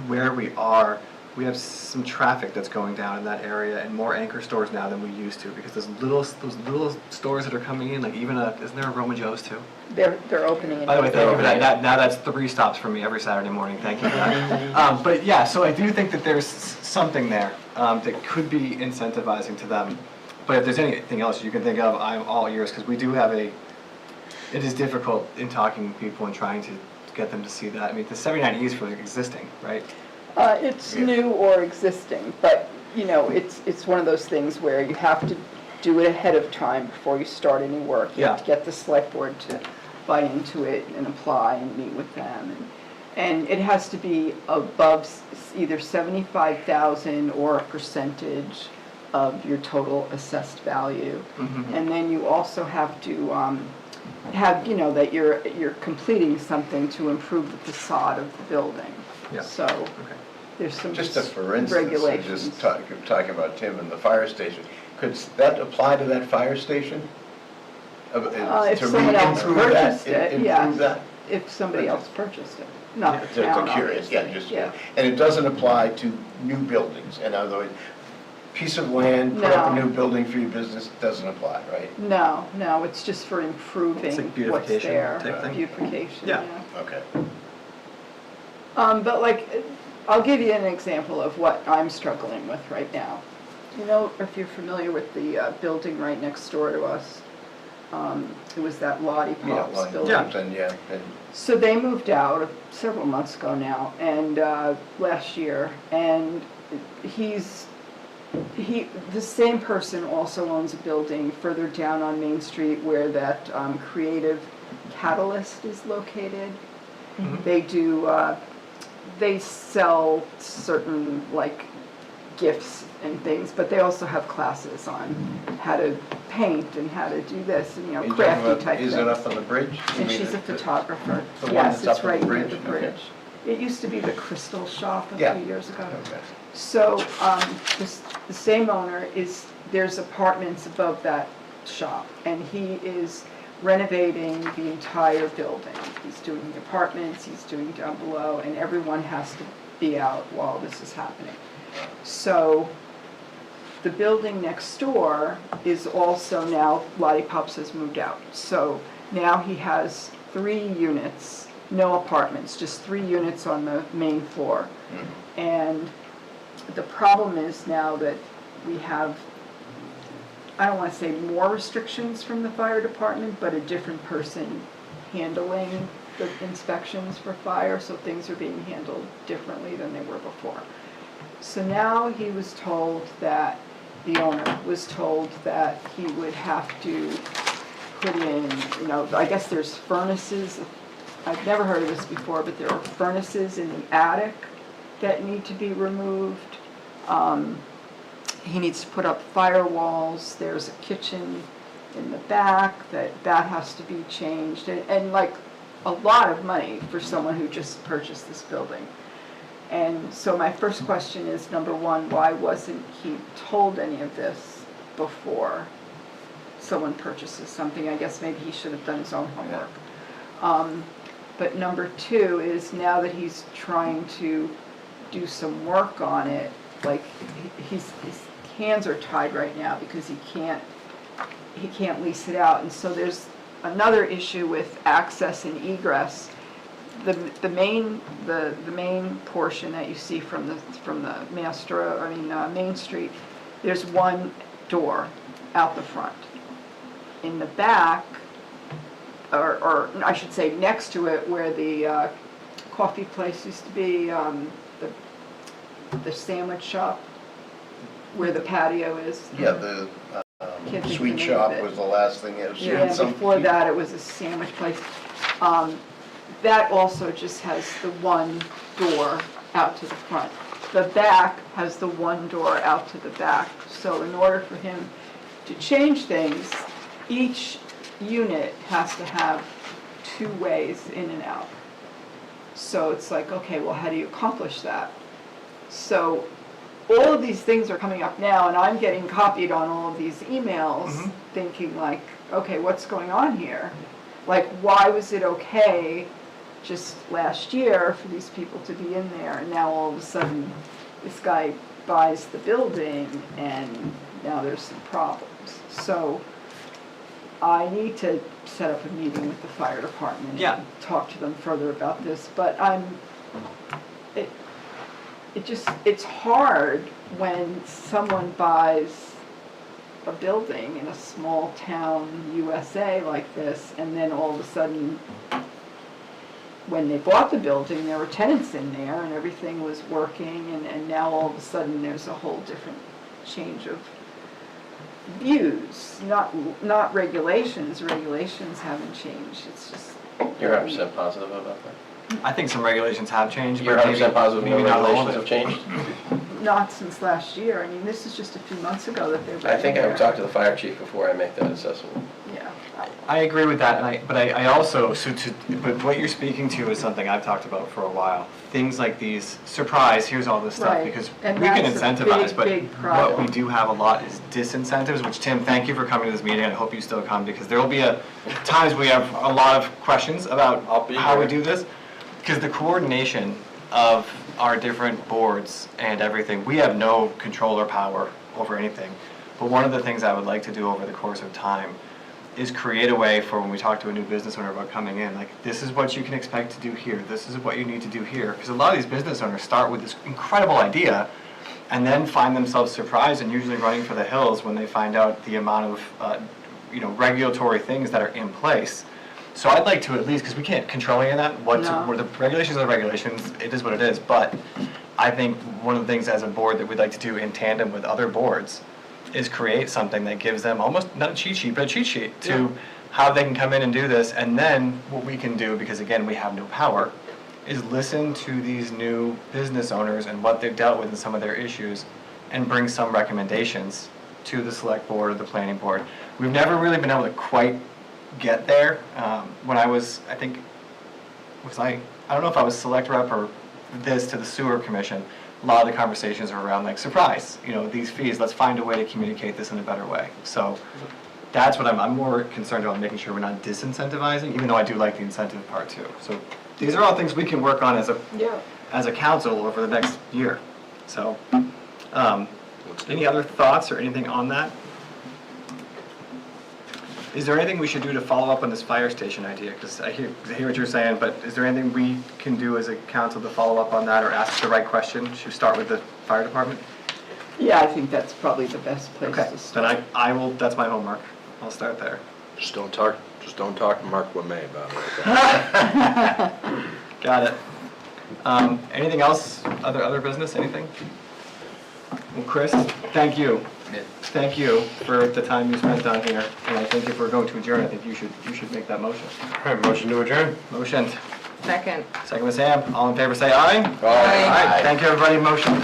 where we are, we have some traffic that's going down in that area and more anchor stores now than we used to, because those little stores that are coming in, like even isn't there a Roman Joe's too? They're opening. By the way, thank you for opening. that. Now that's 3 stops for me every Saturday morning. Thank you for that. But yeah, so I do think that there's something there that could be incentivizing to them. But if there's anything else you can think of, I'm all ears, because we do have it is difficult in talking with people and trying to get them to see that. I mean, the 79E is for existing, right? It's new or existing, but, it's one of those things where you have to do it ahead of time before you start any work. You have to Yeah. get the select board to buy into it and apply and meet with them. And it has to be above either 75,000 or a percentage of your total assessed value. Mhm. And then you also have to have, that you're completing something to improve the facade of the building. Yeah. So Okay. there's some Just for instance, regulations. just talking about Tim and the fire station, could that apply to that fire station? If To someone else re-improve that- purchased it, improve yes. that? If somebody else purchased it, not the Just town, curious, yeah, obviously. just, Yeah. and it doesn't apply to new buildings, in other words, piece of land, put up a No. new building for your business, doesn't apply, right? No, it's just for improving It's like what's beautification there. type thing? Beautification, Yeah. yeah. Okay. But I'll give you an example of what I'm struggling with right now. If you're familiar with the building right next door to us, it was that Lottie Yeah, Pops well, building. and So they moved out several months ago now, and last year, and the same person also owns a building further down on Main Street where that Creative Catalyst is located. They do, they sell certain like gifts and things, but they also have classes on how to paint and how to do this, and, you know, crafty type things. Is it up on the bridge? You And mean she's a the- photographer. the one Yes, that's it's up on right the near bridge? the Okay. bridge. It used to be the Crystal Shop a Yeah. few years ago. Okay. So, the same owner is, there's apartments above that shop, and he is renovating the entire building. He's doing the apartments, he's doing down below, and everyone has to be out while this is happening. So, the building next door is also now, Lottie Pops has moved out. So, now he has 3 units, no apartments, just 3 units on the main floor. And the problem is now that we have, I don't want to say more restrictions from the fire department, but a different person handling the inspections for fire, so things are being handled differently than they were before. So now he was told that, the owner was told that he would have to put in, you know, I guess there's furnaces, I've never heard of this before, but there are furnaces in the attic that need to be removed. He needs to put up firewalls, there's a kitchen in the back that has to be changed, and like a lot of money for someone who just purchased this building. And so my first question is, number one, why wasn't he told any of this before someone purchases something? I guess maybe he should have done his own homework. But number two is, now that he's trying to do some work on it, like his hands are tied right now because he can't lease it out. And so there's another issue with access and egress. The main portion that you see from the Main Street, there's one door out the front. In the back, or I should say next to it, where the coffee place used to be, the sandwich shop, where the patio is. Yeah, the Can't think of the sweet name shop of it. was the last thing I've seen. Yeah, Some before people- that, it was a sandwich place. That also just has the one door out to the front. The back has the one door out to the back. So in order for him to change things, each unit has to have 2 ways in and out. So it's like, okay, well, how do you accomplish that? So all of these things are coming up now, and I'm getting copied on all of these emails, thinking like, okay, what's going on here? Like, why was it okay just last year for these people to be in there, and now all of a sudden this guy buys the building and now there's some problems? So I need to set up a meeting with the fire department Yeah. and talk to them further about this, but it's hard when someone buys a building in a small town USA like this, and then all of a sudden, when they bought the building, there were tenants in there and everything was working, and now all of a sudden there's a whole different change of views, not regulations haven't changed, it's just. You're 100% positive about that? I think some regulations have changed, You're but maybe, 100% positive no maybe not all regulations of have it. changed? Not since last year, I mean, this is just a few months ago that they were. I think I would talk to the fire chief before I make that assessment. Yeah. I agree with that, but I also, but what you're speaking to is something I've talked about for a while. Things like these, surprise, here's all this stuff, Right. because And we can that's a incentivize, big, but big what problem. we do have a lot is disincentives, which Tim, thank you for coming to this meeting, I hope you still come, because there will be times we have a lot of questions about I'll be how we here. do this. Because the coordination of our different boards and everything, we have no control or power over anything. But one of the things I would like to do over the course of time is create a way for when we talk to a new business owner about coming in, like, this is what you can expect to do here, this is what you need to do here. Because a lot of these business owners start with this incredible idea and then find themselves surprised and usually running for the hills when they find out the amount of regulatory things that are in place. So I'd like to at least, because we can't control any of that, No. where the regulations are regulations, it is what it is, but I think one of the things as a board that we'd like to do in tandem with other boards is create something that gives them almost, not a cheat sheet, but a cheat sheet to how they can come in and do this, and then what we can do, because again, we have no power, is listen to these new business owners and what they've dealt with and some of their issues, and bring some recommendations to the select board or the planning board. We've never really been able to quite get there. When I was, I don't know if I was select rep or this to the sewer commission, a lot of the conversations are around like, surprise, these fees, let's find a way to communicate this in a better way. So that's what I'm more concerned about, making sure we're not disincentivizing, even though I do like the incentive part too. So these are all things we can work on as a council over the next year. So, any other thoughts or anything on that? Is there anything we should do to follow up on this fire station idea? Because I hear what you're saying, but is there anything we can do as a council to follow up on that or ask the right question? Should we start with the fire department? Yeah, I think that's probably the best place Okay, to start. then I will, that's my homework. I'll start there. Just don't talk to Mark Lemay about it. Okay? Got it. Anything else? Other business, anything? Well, Chris, thank you. Thank you for the time you spent down here. And I think if we're going to adjourn, I think you should make that motion. All right, motion to adjourn. Motion. Second. Second with Sam. All in favor, say aye. Aye. Thank you, everybody. Motion